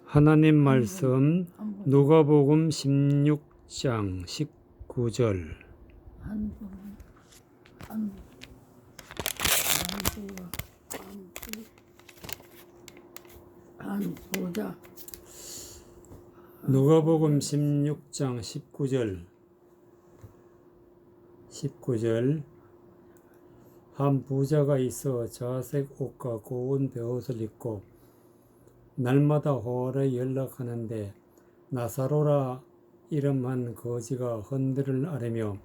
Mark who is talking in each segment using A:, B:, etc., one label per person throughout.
A: 하나님 말씀 누가복음 16장 19절.
B: 보자.
A: 누가복음 16장 19절. 한 부자가 있어 자색 옷과 고운 베옷을 입고 날마다 호월에 연락하는데 나사로라 이름한 거지가 흔들을 앓으며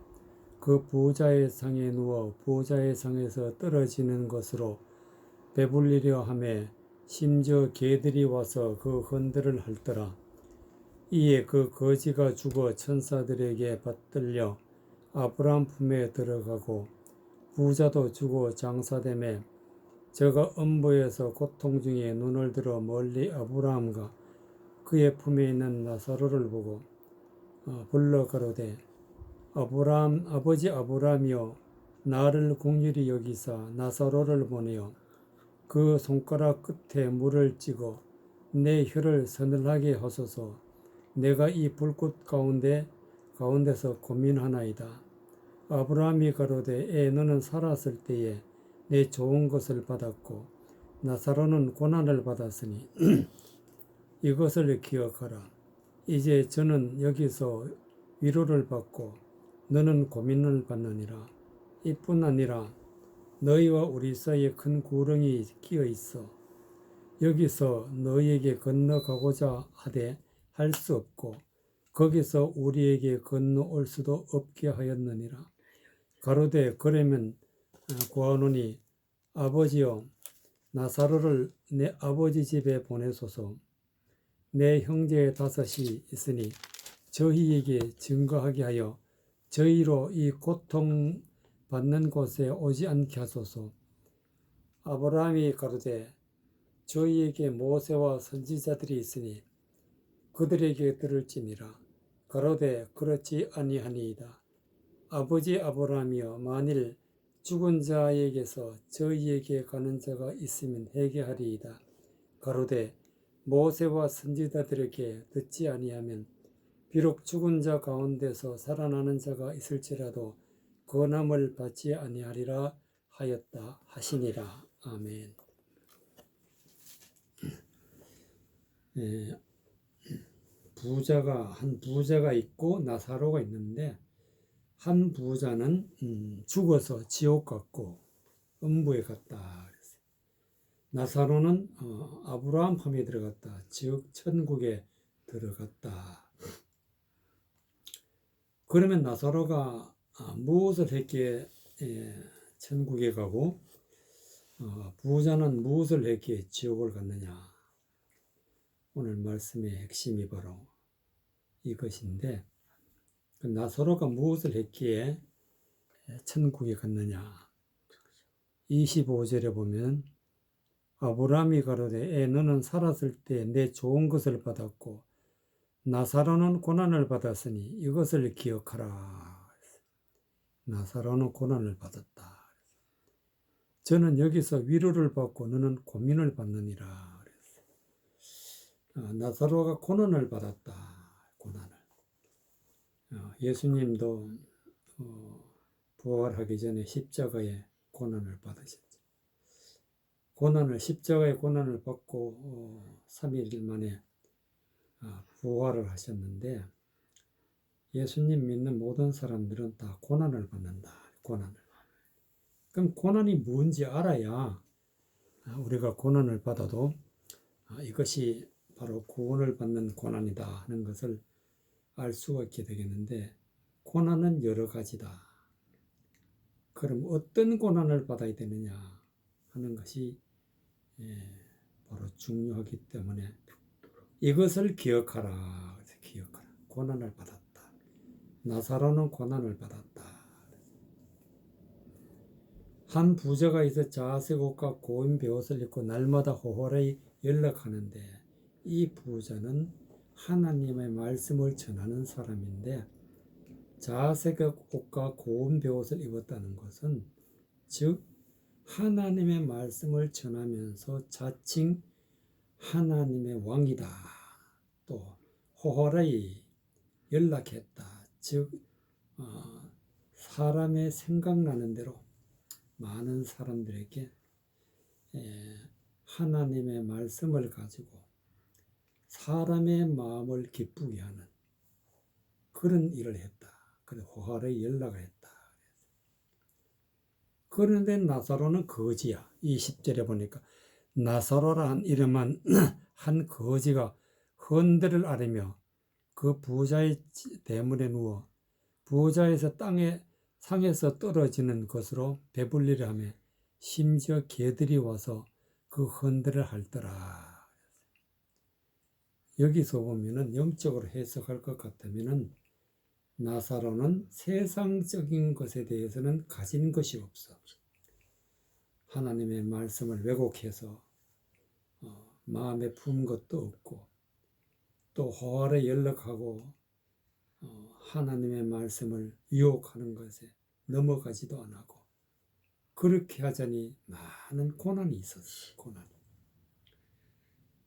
A: 그 부자의 상에 누워 부자의 상에서 떨어지는 것으로 배불리려 하매 심지어 개들이 와서 그 흔들을 핥더라. 이에 그 거지가 죽어 천사들에게 받들려 아브라함 품에 들어가고 부자도 죽어 장사되매 저가 음부에서 고통 중에 눈을 들어 멀리 아브라함과 그의 품에 있는 나사로를 보고 불러 가로되 아버지 아브라함이여 나를 긍휼히 여기사 나사로를 보내어 그 손가락 끝에 물을 찍어 내 혀를 서늘하게 하소서. 내가 이 불꽃 가운데서 고민하나이다. 아브라함이 가로되 너는 살았을 때에 내 좋은 것을 받았고 나사로는 고난을 받았으니 이것을 기억하라. 이제 저는 여기서 위로를 받고 너는 고민을 받느니라. 이뿐 아니라 너희와 우리 사이에 큰 구렁이 끼어 있어 여기서 너희에게 건너가고자 하되 할 수 없고 거기서 우리에게 건너올 수도 없게 하였느니라. 가로되 그러면 구하노니 아버지여 나사로를 내 아버지 집에 보내소서. 내 형제 다섯이 있으니 저희에게 증거하게 하여 저희로 이 고통 받는 곳에 오지 않게 하소서. 아브라함이 가로되 저희에게 모세와 선지자들이 있으니 그들에게 들을지니라. 가로되 그렇지 아니하니이다. 아버지 아브라함이여 만일 죽은 자에게서 저희에게 가는 자가 있으면 회개하리이다. 가로되 모세와 선지자들에게 듣지 아니하면 비록 죽은 자 가운데서 살아나는 자가 있을지라도 건함을 받지 아니하리라 하였다 하시니라. 아멘. 한 부자가 있고 나사로가 있는데 한 부자는 죽어서 지옥 갔고 음부에 갔다. 나사로는 아브라함 품에 들어갔다. 즉 천국에 들어갔다. 그러면 나사로가 무엇을 했기에 천국에 가고 부자는 무엇을 했기에 지옥을 갔느냐. 오늘 말씀의 핵심이 바로 이것인데 나사로가 무엇을 했기에 천국에 갔느냐. 25절에 보면 아브라함이 가로되 너는 살았을 때 내 좋은 것을 받았고 나사로는 고난을 받았으니 이것을 기억하라. 나사로는 고난을 받았다. 저는 여기서 위로를 받고 너는 고민을 받느니라. 나사로가 고난을 받았다. 고난을. 예수님도 부활하기 전에 십자가의 고난을 받으셨죠. 십자가의 고난을 받고 3일 만에 부활을 하셨는데 예수님 믿는 모든 사람들은 다 고난을 받는다. 고난을. 그럼 고난이 뭔지 알아야 우리가 고난을 받아도 이것이 바로 구원을 받는 고난이다 하는 것을 알 수가 있게 되겠는데 고난은 여러 가지다. 그럼 어떤 고난을 받아야 되느냐 하는 것이 바로 중요하기 때문에 이것을 기억하라. 기억하라. 고난을 받았다. 나사로는 고난을 받았다. 한 부자가 있어 자색 옷과 고운 베옷을 입고 날마다 호호라이 연락하는데 이 부자는 하나님의 말씀을 전하는 사람인데 자색 옷과 고운 베옷을 입었다는 것은 즉 하나님의 말씀을 전하면서 자칭 하나님의 왕이다 또 호호라이 연락했다. 즉 사람의 생각나는 대로 많은 사람들에게 하나님의 말씀을 가지고 사람의 마음을 기쁘게 하는 그런 일을 했다. 그래 호호라이 연락을 했다. 그런데 나사로는 거지야. 20절에 보니까 나사로라는 이름은 한 거지가 헌들을 앓으며 그 부자의 대문에 누워 부자에서 땅에 상에서 떨어지는 것으로 배불리려 하며 심지어 개들이 와서 그 헌들을 핥더라. 여기서 보면은 영적으로 해석할 것 같으면은 나사로는 세상적인 것에 대해서는 가진 것이 없어. 하나님의 말씀을 왜곡해서 마음에 품은 것도 없고 또 호화를 연락하고 하나님의 말씀을 유혹하는 것에 넘어가지도 안 하고 그렇게 하자니 많은 고난이 있었어요. 고난이.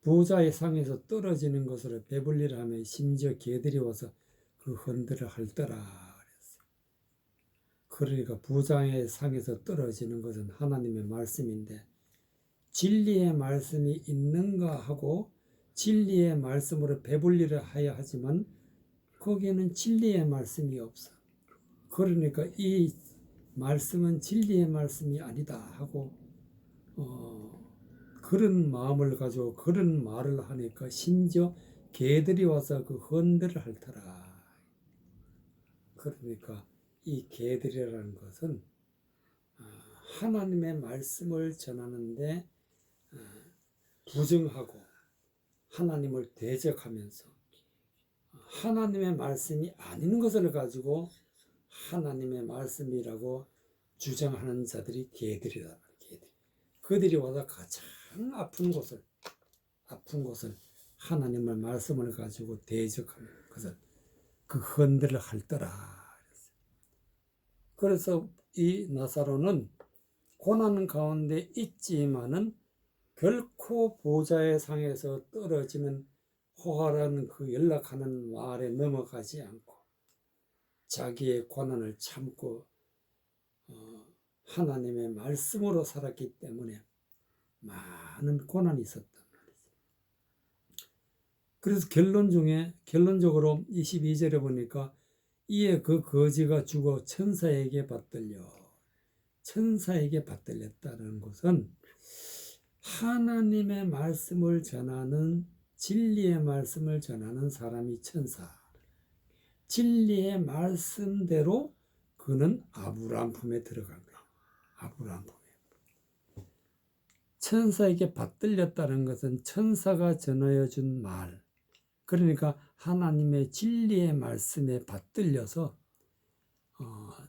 A: 부자의 상에서 떨어지는 것으로 배불리라 하며 심지어 개들이 와서 그 헌들을 핥더라 그랬어요. 그러니까 부자의 상에서 떨어지는 것은 하나님의 말씀인데 진리의 말씀이 있는가 하고 진리의 말씀으로 배불리려 하여 하지만 거기에는 진리의 말씀이 없어. 그러니까 이 말씀은 진리의 말씀이 아니다 하고 그런 마음을 가지고 그런 말을 하니까 심지어 개들이 와서 그 헌들을 핥더라. 그러니까 이 개들이라는 것은 하나님의 말씀을 전하는데 부정하고 하나님을 대적하면서 하나님의 말씀이 아닌 것을 가지고 하나님의 말씀이라고 주장하는 자들이 개들이다. 개들. 그들이 와서 가장 아픈 곳을 하나님의 말씀을 가지고 대적하는 것을 그 헌들을 핥더라. 그래서 이 나사로는 고난 가운데 있지만은 결코 보좌의 상에서 떨어지는 호화라는 그 연락하는 말에 넘어가지 않고 자기의 고난을 참고 하나님의 말씀으로 살았기 때문에 많은 고난이 있었단 말이죠. 그래서 결론적으로 22절에 보니까 이에 그 거지가 죽어 천사에게 받들렸다는 것은 하나님의 말씀을 전하는 진리의 말씀을 전하는 사람이 천사. 진리의 말씀대로 그는 아브라함 품에 들어간 거예요. 아브라함 품에. 천사에게 받들렸다는 것은 천사가 전하여 준 말. 그러니까 하나님의 진리의 말씀에 받들려서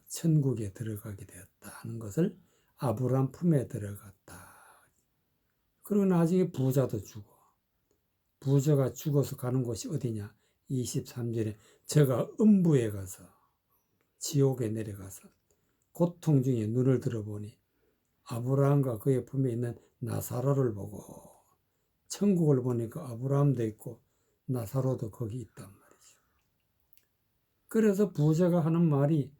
A: 천국에 들어가게 되었다는 것을 아브라함 품에 들어갔다. 그리고 나중에 부자도 죽어. 부자가 죽어서 가는 곳이 어디냐? 23절에 저가 음부에 가서 지옥에 내려가서 고통 중에 눈을 들어보니 아브라함과 그의 품에 있는 나사로를 보고 천국을 보니까 아브라함도 있고 나사로도 거기 있단 말이죠. 그래서 부자가 하는 말이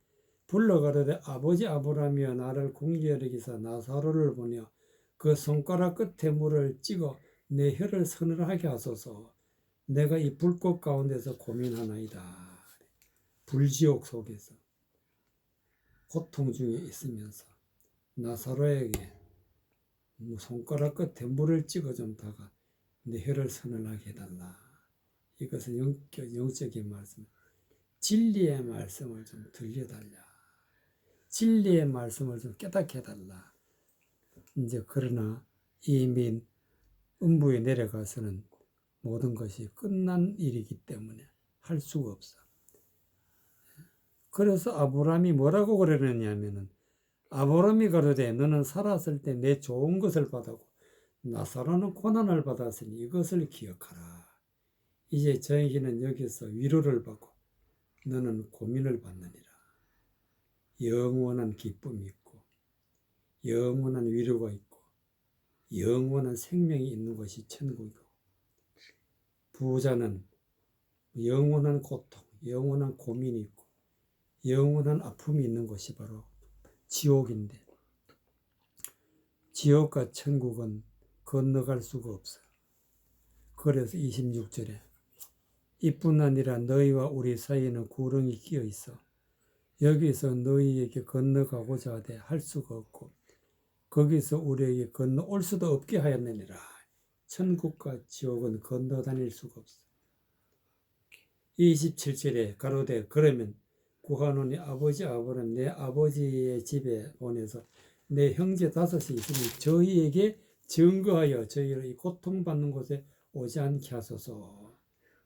A: 불러가로되 아버지 아브라함이여 나를 공경히 여기사 나사로를 보며 그 손가락 끝에 물을 찍어 내 혀를 서늘하게 하소서. 내가 이 불꽃 가운데서 고민하나이다. 불지옥 속에서 고통 중에 있으면서 나사로에게 손가락 끝에 물을 찍어 좀 다가 내 혀를 서늘하게 해달라. 이것은 영적인 말씀. 진리의 말씀을 좀 들려달라. 진리의 말씀을 좀 깨닫게 해달라. 이제 그러나 이미 음부에 내려가서는 모든 것이 끝난 일이기 때문에 할 수가 없어. 그래서 아브라함이 뭐라고 그러느냐면은 아브라함이 가로되 너는 살았을 때 내 좋은 것을 받았고 나사로는 고난을 받았으니 이것을 기억하라. 이제 저에게는 여기서 위로를 받고 너는 고민을 받느니라. 영원한 기쁨이 있고 영원한 위로가 있고 영원한 생명이 있는 것이 천국이고 부자는 영원한 고통, 영원한 고민이 있고 영원한 아픔이 있는 곳이 바로 지옥인데, 지옥과 천국은 건너갈 수가 없어요. 그래서 26절에 이뿐 아니라 너희와 우리 사이에는 구렁이 끼어 있어 여기서 너희에게 건너가고자 하되 할 수가 없고 거기서 우리에게 건너올 수도 없게 하였느니라. 천국과 지옥은 건너 다닐 수가 없어. 27절에 가로되 그러면 구하노니 아버지 아버는 내 아버지의 집에 보내서 내 형제 5이 있으니 저희에게 증거하여 저희를 이 고통받는 곳에 오지 않게 하소서.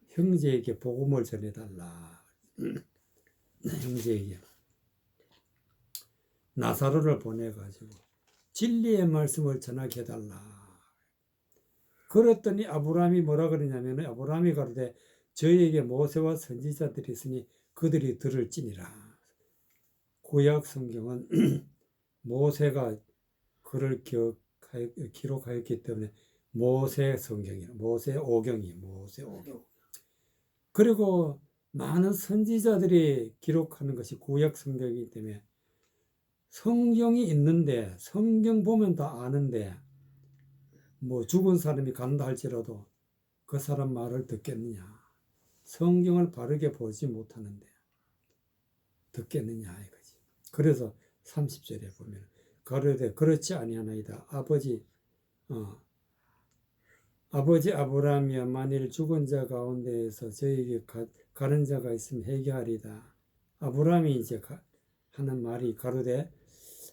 A: 형제에게 복음을 전해달라. 형제에게 나사로를 보내가지고 진리의 말씀을 전하게 해달라. 그랬더니 아브라함이 뭐라 그러냐면 아브라함이 가로되 저희에게 모세와 선지자들이 있으니 그들이 들을지니라. 구약 성경은 모세가 글을 기록하였기 때문에 모세 성경이라, 모세 오경이 모세 오경. 그리고 많은 선지자들이 기록하는 것이 구약 성경이기 때문에 성경이 있는데 성경 보면 다 아는데 뭐 죽은 사람이 간다 할지라도 그 사람 말을 듣겠느냐. 성경을 바르게 보지 못하는데 듣겠느냐 이거지. 그래서 30절에 보면 가로되 그렇지 아니하나이다. 아버지 아브라함이여 만일 죽은 자 가운데에서 저에게 가는 자가 있으면 회개하리다. 아브라함이 이제 하는 말이 가로되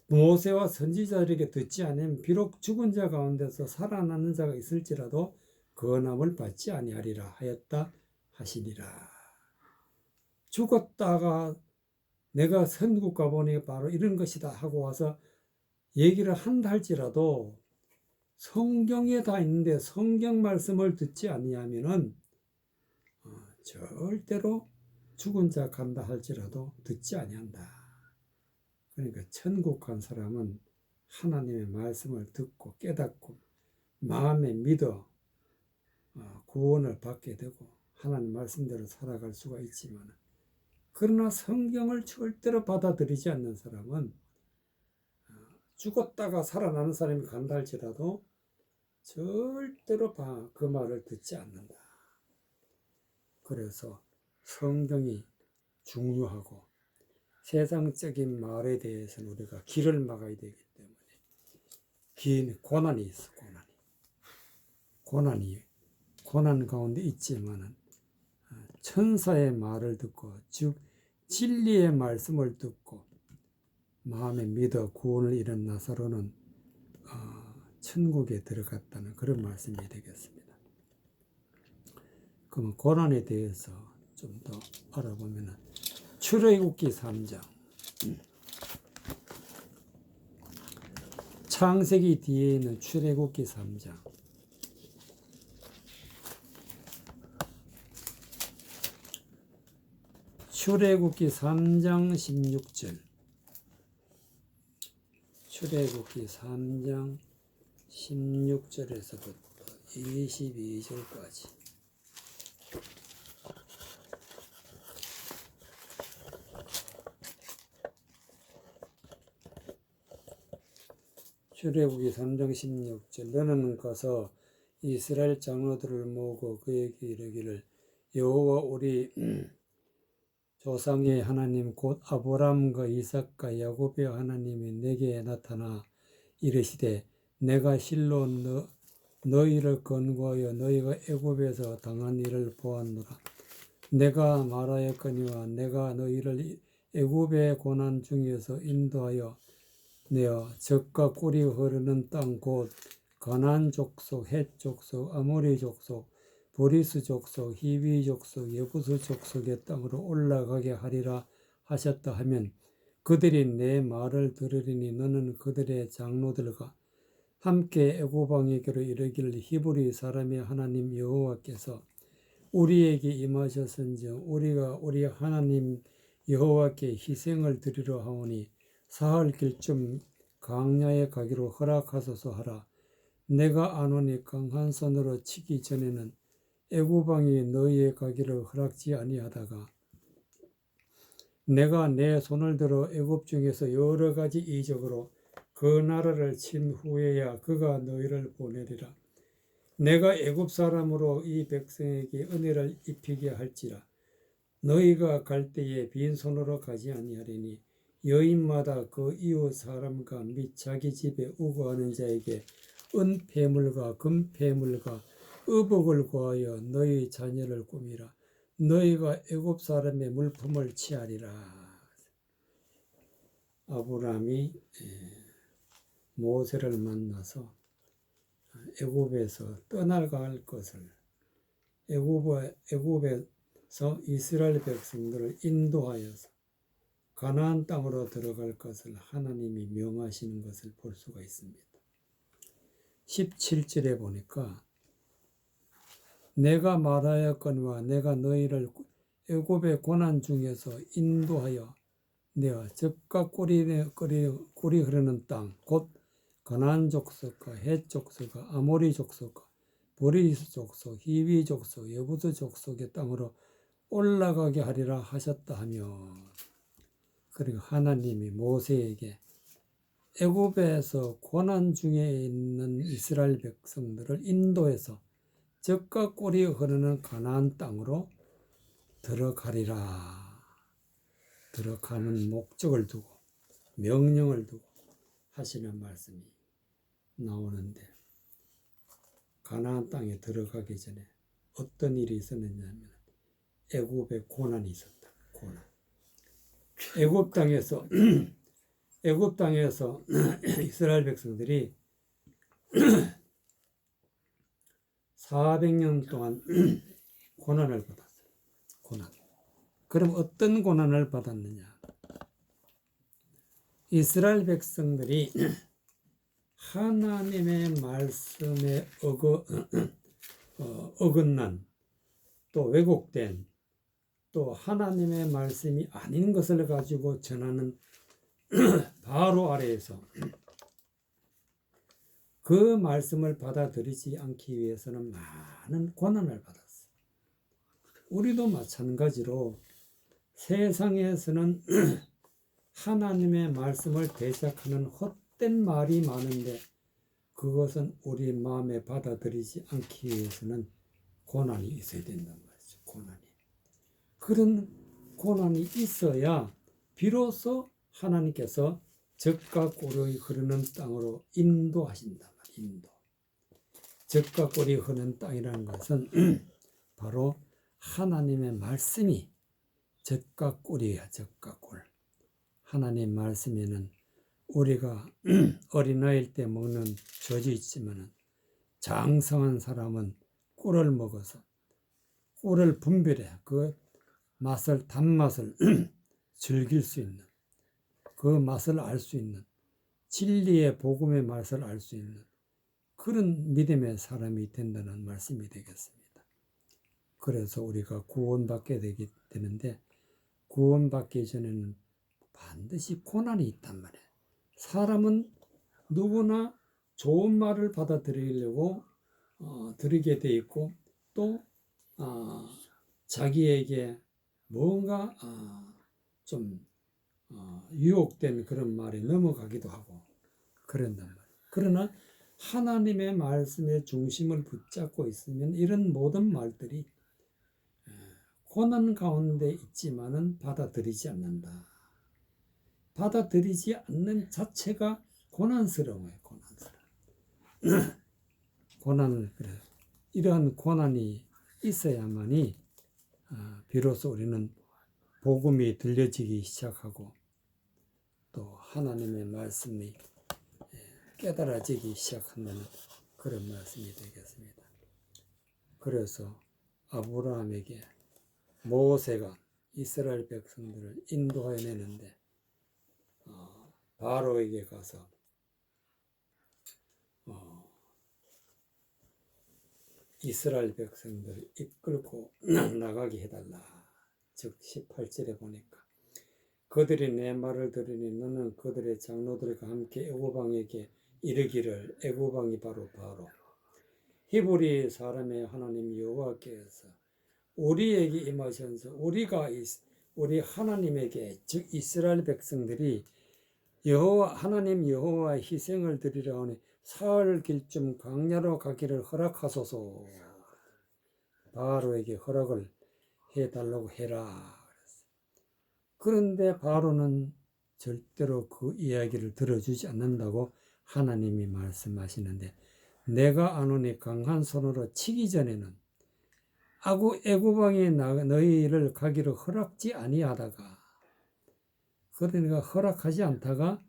A: 모세와 선지자들에게 듣지 않으면 비록 죽은 자 가운데서 살아나는 자가 있을지라도 건함을 받지 아니하리라 하였다 하시니라. 죽었다가 내가 천국 가보니 바로 이런 것이다 하고 와서 얘기를 한다 할지라도 성경에 다 있는데 성경 말씀을 듣지 아니하면은 절대로 죽은 자 간다 할지라도 듣지 아니한다. 그러니까 천국 간 사람은 하나님의 말씀을 듣고 깨닫고 마음에 믿어 구원을 받게 되고 하나님 말씀대로 살아갈 수가 있지만, 그러나 성경을 절대로 받아들이지 않는 사람은 죽었다가 살아나는 사람이 간다 할지라도 절대로 그 말을 듣지 않는다. 그래서 성경이 중요하고 세상적인 말에 대해서는 우리가 길을 막아야 되기 때문에 긴 고난이 있어. 고난 가운데 있지만은 천사의 말을 듣고 즉 진리의 말씀을 듣고 마음에 믿어 구원을 이룬 나사로는 천국에 들어갔다는 그런 말씀이 되겠습니다. 그러면 고난에 대해서 좀 더 알아보면 출애굽기 3장, 창세기 뒤에 있는 출애굽기 3장, 출애굽기 3장 16절, 출애굽기 3장 16절에서부터 22절까지. 출애굽기 3장 16절 너는 가서 이스라엘 장로들을 모으고 그에게 이르기를 여호와 우리 조상의 하나님 곧 아브라함과 이삭과 야곱의 하나님이 내게 나타나 이르시되 내가 실로 너희를 권고하여 너희가 애굽에서 당한 일을 보았노라. 내가 말하였거니와 내가 너희를 애굽의 고난 중에서 인도하여 내어 젖과 꿀이 흐르는 땅 곧 가나안 족속, 헷 족속, 아모리 족속, 브리스 족속, 히비 족속, 여부스 족속의 땅으로 올라가게 하리라 하셨다 하면 그들이 내 말을 들으리니 너는 그들의 장로들과 함께 애굽 왕에게로 이르기를 히브리 사람의 하나님 여호와께서 우리에게 임하셨은즉 우리가 우리 하나님 여호와께 희생을 드리려 하오니 사흘 길쯤 광야에 가기로 허락하소서 하라. 내가 아노니 강한 손으로 치기 전에는 애굽왕이 너희의 가기를 허락지 아니하다가 내가 내 손을 들어 애굽 중에서 여러 가지 이적으로 그 나라를 친 후에야 그가 너희를 보내리라. 내가 애굽 사람으로 이 백성에게 은혜를 입히게 할지라. 너희가 갈 때에 빈손으로 가지 아니하리니 여인마다 그 이웃 사람과 및 자기 집에 우거하는 자에게 은폐물과 금폐물과 의복을 구하여 너희 자녀를 꾸미라. 너희가 애굽 사람의 물품을 취하리라. 아브라함이 모세를 만나서 애굽에서 떠나갈 것을, 애굽에서 이스라엘 백성들을 인도하여서 가나안 땅으로 들어갈 것을 하나님이 명하시는 것을 볼 수가 있습니다. 17절에 보니까 내가 말하였거니와 내가 너희를 애굽의 고난 중에서 인도하여 내가 젖과 꿀이 흐르는 땅 곧 가나안 족속과 헷 족속과 아모리 족속과 브리스 족속, 히위 족속, 여부스 족속의 땅으로 올라가게 하리라 하셨다 하며, 그리고 하나님이 모세에게 애굽에서 고난 중에 있는 이스라엘 백성들을 인도해서 젖과 꿀이 흐르는 가나안 땅으로 들어가리라. 들어가는 목적을 두고 명령을 두고 하시는 말씀이 나오는데, 가나안 땅에 들어가기 전에 어떤 일이 있었느냐 하면 애굽에 고난이 있었다. 고난. 애굽 땅에서 이스라엘 백성들이 400년 동안 고난을 받았어요. 고난. 그럼 어떤 고난을 받았느냐? 이스라엘 백성들이 하나님의 말씀에 어긋난, 또 왜곡된, 또 하나님의 말씀이 아닌 것을 가지고 전하는 바로 아래에서 그 말씀을 받아들이지 않기 위해서는 많은 고난을 받았어요. 우리도 마찬가지로 세상에서는 하나님의 말씀을 대적하는 헛된 말이 많은데 그것은 우리 마음에 받아들이지 않기 위해서는 고난이 있어야 된단 말이죠. 고난이. 그런 고난이 있어야 비로소 하나님께서 젖과 꿀이 흐르는 땅으로 인도하신단 말이에요. 인도. 젖과 꿀이 흐르는 땅이라는 것은 바로 하나님의 말씀이 젖과 꿀이야. 젖과 꿀. 하나님 말씀에는 우리가 어린아이일 때 먹는 젖이 있지만 장성한 사람은 꿀을 먹어서 꿀을 분별해 그 맛을, 단맛을 즐길 수 있는, 그 맛을 알 수 있는, 진리의 복음의 맛을 알 수 있는 그런 믿음의 사람이 된다는 말씀이 되겠습니다. 그래서 우리가 구원받게 되는데 구원받기 전에는 반드시 고난이 있단 말이에요. 사람은 누구나 좋은 말을 받아들이려고 들이게 돼 있고 또 자기에게 뭔가 좀 유혹된 그런 말에 넘어가기도 하고 그런단 말이에요. 그러나 하나님의 말씀의 중심을 붙잡고 있으면 이런 모든 말들이 고난 가운데 있지만은 받아들이지 않는다. 받아들이지 않는 자체가 고난스러워요. 고난을 그래. 이러한 고난이 있어야만이 비로소 우리는 복음이 들려지기 시작하고 또 하나님의 말씀이 깨달아지기 시작한다는 그런 말씀이 되겠습니다. 그래서 아브라함에게 모세가 이스라엘 백성들을 인도하여 내는데 바로에게 가서 이스라엘 백성들을 이끌고 나가게 해달라. 즉 18절에 보니까 그들이 내 말을 들으니 너는 그들의 장로들과 함께 애굽왕에게 이르기를, 애굽왕이 바로 히브리 사람의 하나님 여호와께서 우리에게 임하셔서 우리 하나님에게, 즉 이스라엘 백성들이 하나님 여호와의 희생을 드리려 하니 사흘 길쯤 광야로 가기를 허락하소서. 바로에게 허락을 해달라고 해라. 그런데 바로는 절대로 그 이야기를 들어주지 않는다고 하나님이 말씀하시는데, 내가 아노니 강한 손으로 치기 전에는 애굽 왕이 너희를 가기를 허락지 아니하다가, 그러니까 허락하지 않다가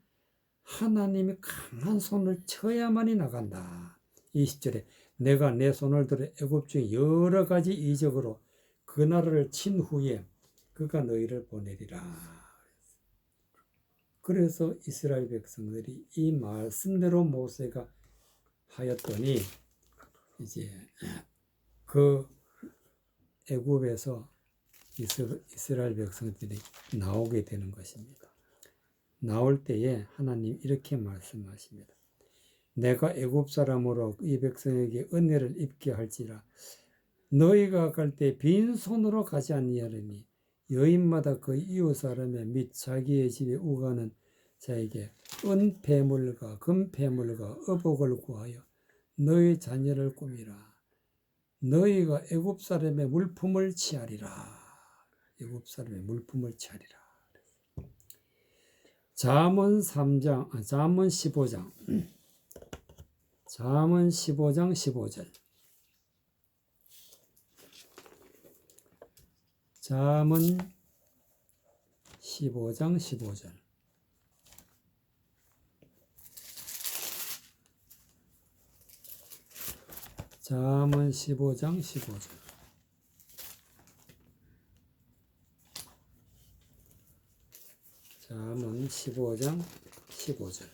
A: 하나님이 강한 손을 쳐야만이 나간다. 20절에 내가 내 손을 들어 애굽 중에 여러 가지 이적으로 그 나라를 친 후에 그가 너희를 보내리라. 그래서 이스라엘 백성들이 이 말씀대로 모세가 하였더니 이제 그 애굽에서 이스라엘 백성들이 나오게 되는 것입니다. 나올 때에 하나님 이렇게 말씀하십니다. 내가 애굽 사람으로 이 백성에게 은혜를 입게 할지라 너희가 갈 때 빈손으로 가지 아니하리니 여인마다 그 이웃 사람의 및 자기의 집에 우가는 자에게 은폐물과 금폐물과 의복을 구하여 너희 자녀를 꾸미라. 너희가 애굽 사람의 물품을 취하리라. 애굽 사람의 물품을 취하리라. 잠언 15장 잠언 15장 15절. 잠언 15장 15절. 잠언 15장 15절. 잠언 15장 15절.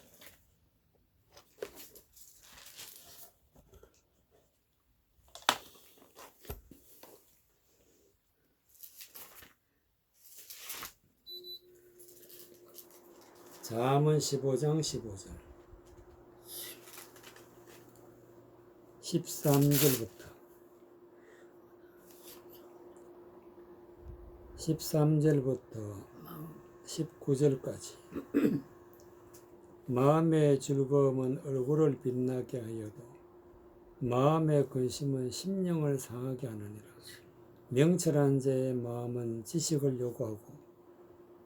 A: 잠언 15장 15절. 13절부터 19절까지. 마음의 즐거움은 얼굴을 빛나게 하여도 마음의 근심은 심령을 상하게 하느니라. 명철한 자의 마음은 지식을 요구하고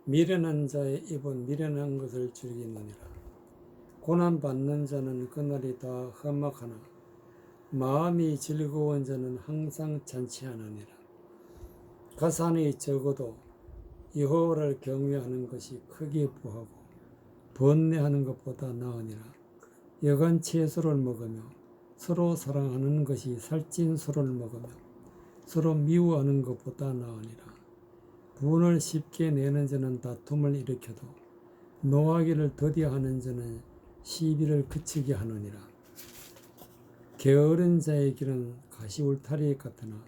A: 미련한 자의 입은 미련한 것을 즐기느니라. 고난받는 자는 그날이 다 험악하나 마음이 즐거운 자는 항상 잔치하느니라. 가산이 적어도 여호와를 경외하는 것이 크게 부하고 번뇌하는 것보다 나으니라. 여간 채소를 먹으며 서로 사랑하는 것이 살찐 술을 먹으며 서로 미워하는 것보다 나으니라. 분을 쉽게 내는 자는 다툼을 일으켜도 노하기를 더디하는 자는 시비를 그치게 하느니라. 게으른 자의 길은 가시울타리 같으나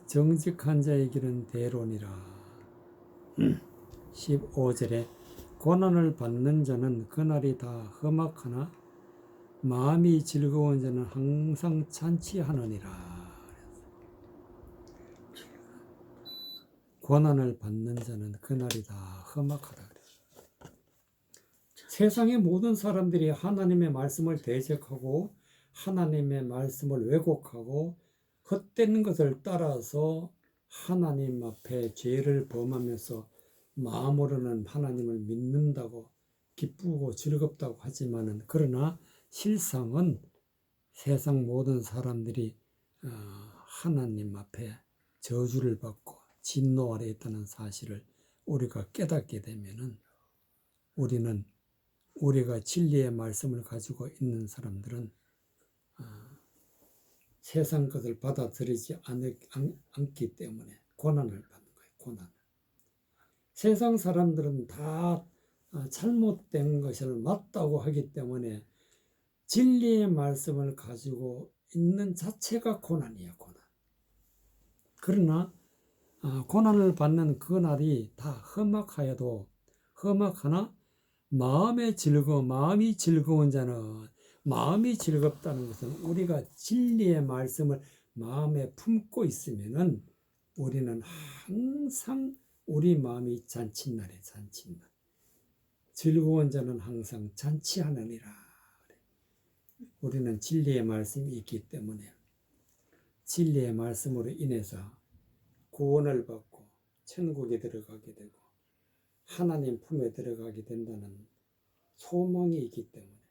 A: 정직한 자의 길은 대로니라. 15절에 고난을 받는 자는 그날이 다 험악하나 마음이 즐거운 자는 항상 잔치하느니라. 고난을 받는 자는 그날이 다 험악하다. 세상의 모든 사람들이 하나님의 말씀을 대적하고 하나님의 말씀을 왜곡하고 헛된 것을 따라서 하나님 앞에 죄를 범하면서 마음으로는 하나님을 믿는다고 기쁘고 즐겁다고 하지만은, 그러나 실상은 세상 모든 사람들이 하나님 앞에 저주를 받고 진노 아래 있다는 사실을 우리가 깨닫게 되면은, 우리가 진리의 말씀을 가지고 있는 사람들은 세상 것을 받아들이지 않기 때문에 고난을 받는 거예요. 고난. 세상 사람들은 다 잘못된 것을 맞다고 하기 때문에 진리의 말씀을 가지고 있는 자체가 고난이에요. 고난. 그러나 고난을 받는 그 날이 다 험악하여도 험악하나 마음이 즐거운 자는 마음이 즐겁다는 것은 우리가 진리의 말씀을 마음에 품고 있으면은 우리는 항상 우리 마음이 잔칫날에 잔칫날. 즐거운 자는 항상 잔치하느니라. 우리는 진리의 말씀이 있기 때문에 진리의 말씀으로 인해서 구원을 받고 천국에 들어가게 되고 하나님 품에 들어가게 된다는 소망이 있기 때문에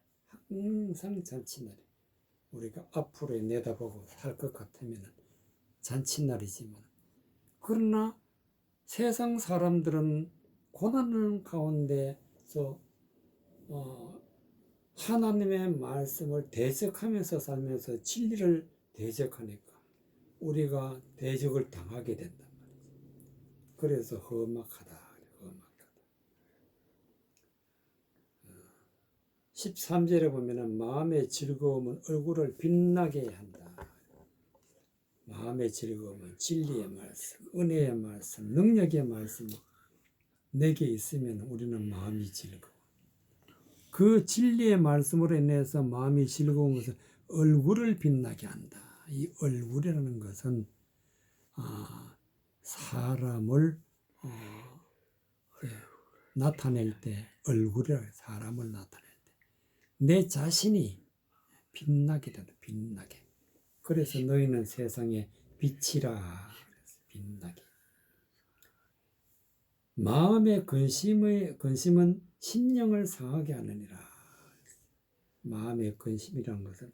A: 항상 잔칫날에 우리가 앞으로 내다보고 살 것 같으면 잔칫날이지만, 그러나 세상 사람들은 고난 가운데서 하나님의 말씀을 대적하면서 살면서 진리를 대적하니까 우리가 대적을 당하게 된단 말이죠. 그래서 험악하다. 13절에 보면은 마음의 즐거움은 얼굴을 빛나게 한다. 마음의 즐거움은 진리의 말씀, 은혜의 말씀, 능력의 말씀이 내게 있으면 우리는 마음이 즐거워. 그 진리의 말씀으로 인해서 마음이 즐거운 것은 얼굴을 빛나게 한다. 이 얼굴이라는 것은 사람을 나타낼 때, 얼굴이라 사람을 나타낼 때 내 자신이 빛나게 된다. 빛나게. 그래서 너희는 세상의 빛이라. 빛나게. 마음의 근심은 심령을 상하게 하느니라. 마음의 근심이라는 것은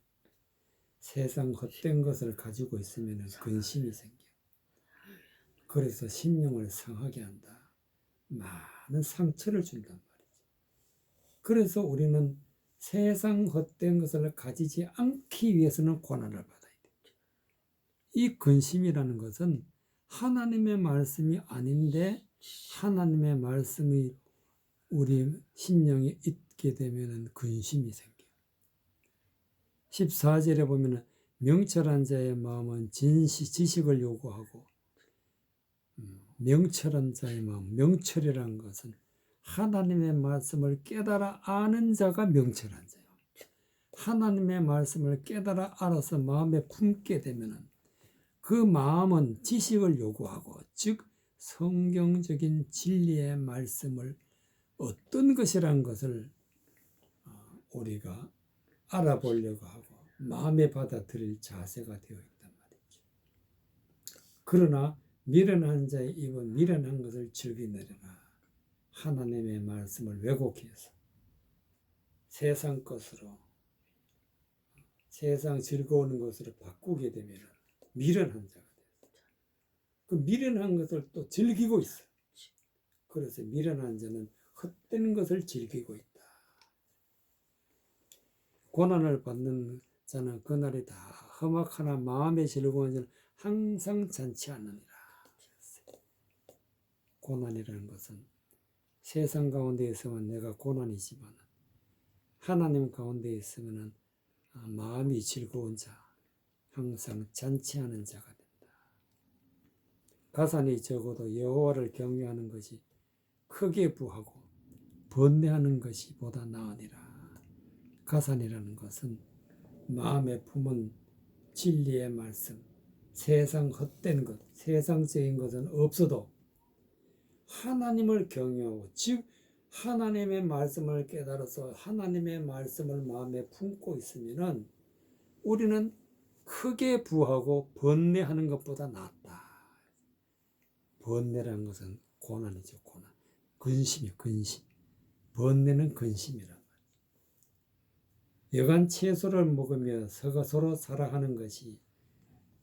A: 세상 헛된 것을 가지고 있으면 근심이 생겨. 그래서 심령을 상하게 한다. 많은 상처를 준단 말이지. 그래서 우리는 세상 헛된 것을 가지지 않기 위해서는 고난을 받아야 돼. 이 근심이라는 것은 하나님의 말씀이 아닌데 하나님의 말씀이 우리 심령에 있게 되면 근심이 생겨. 14절에 보면 명철한 자의 마음은 지식을 요구하고, 명철한 자의 마음, 명철이라는 것은 하나님의 말씀을 깨달아 아는 자가 명철한 자예요. 하나님의 말씀을 깨달아 알아서 마음에 품게 되면 그 마음은 지식을 요구하고, 즉 성경적인 진리의 말씀을 어떤 것이라는 것을 우리가 알아보려고 하고 마음에 받아들일 자세가 되어 있단 말이죠. 그러나 미련한 자의 입은 미련한 것을 즐기느니라. 하나님의 말씀을 왜곡해서 세상 것으로, 세상 즐거운 것으로 바꾸게 되면 미련한 자가 돼요. 그 미련한 것을 또 즐기고 있어요. 그래서 미련한 자는 헛된 것을 즐기고 있다. 고난을 받는 자는 그날이 다 험악하나 마음의 즐거운 자는 항상 잔치하느니라. 고난이라는 것은 세상 가운데 있으면 내가 고난이지만 하나님 가운데 있으면 마음이 즐거운 자, 항상 잔치하는 자가 된다. 가산이 적어도 여호와를 경외하는 것이 크게 부하고 번뇌하는 것이 보다 나으니라. 가산이라는 것은 마음에 품은 진리의 말씀, 세상 헛된 것, 세상적인 것은 없어도 하나님을 경외하고, 즉 하나님의 말씀을 깨달아서 하나님의 말씀을 마음에 품고 있으면 우리는 크게 부하고 번뇌하는 것보다 낫다. 번뇌라는 것은 고난이죠. 고난. 근심이요. 근심. 번뇌는 근심이란 말이에요. 여간 채소를 먹으며 서로 사랑하는 것이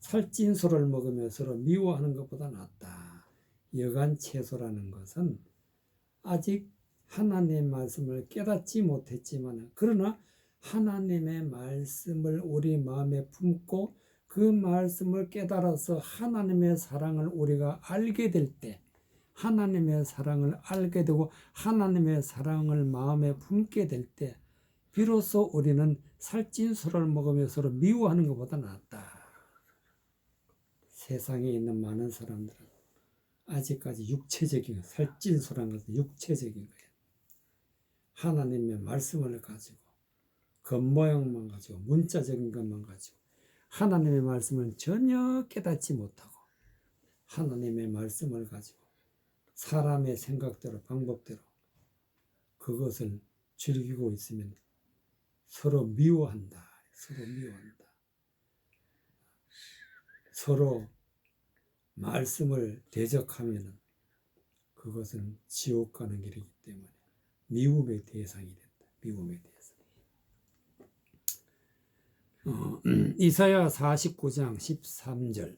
A: 살찐 소를 먹으며 서로 미워하는 것보다 낫다. 여간 채소라는 것은 아직 하나님의 말씀을 깨닫지 못했지만, 그러나 하나님의 말씀을 우리 마음에 품고 그 말씀을 깨달아서 하나님의 사랑을 우리가 알게 될 때, 하나님의 사랑을 알게 되고 하나님의 사랑을 마음에 품게 될 때 비로소 우리는 살찐 소를 먹으며 서로 미워하는 것보다 낫다. 세상에 있는 많은 사람들은 아직까지 육체적인, 살찐 소란 것은 육체적인 거예요. 하나님의 말씀을 가지고 겉모양만 가지고 문자적인 것만 가지고 하나님의 말씀을 전혀 깨닫지 못하고 하나님의 말씀을 가지고 사람의 생각대로 방법대로 그것을 즐기고 있으면 서로 미워한다. 서로 미워한다. 서로 말씀을 대적하면 그것은 지옥 가는 길이기 때문에 미움의 대상이 된다. 미움의 대상. 이사야 49장 13절.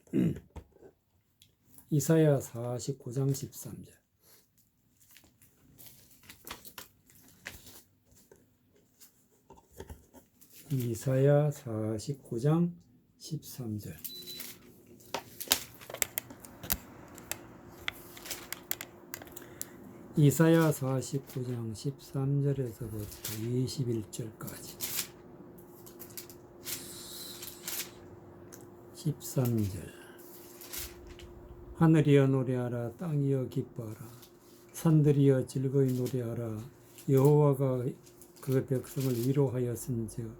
A: 이사야 49장 13절. 이사야 49장 13절. 이사야 49장 13절에서부터 21절까지 13절. 하늘이여 노래하라, 땅이여 기뻐하라, 산들이여 즐거이 노래하라. 여호와가 그 백성을 위로하였은즉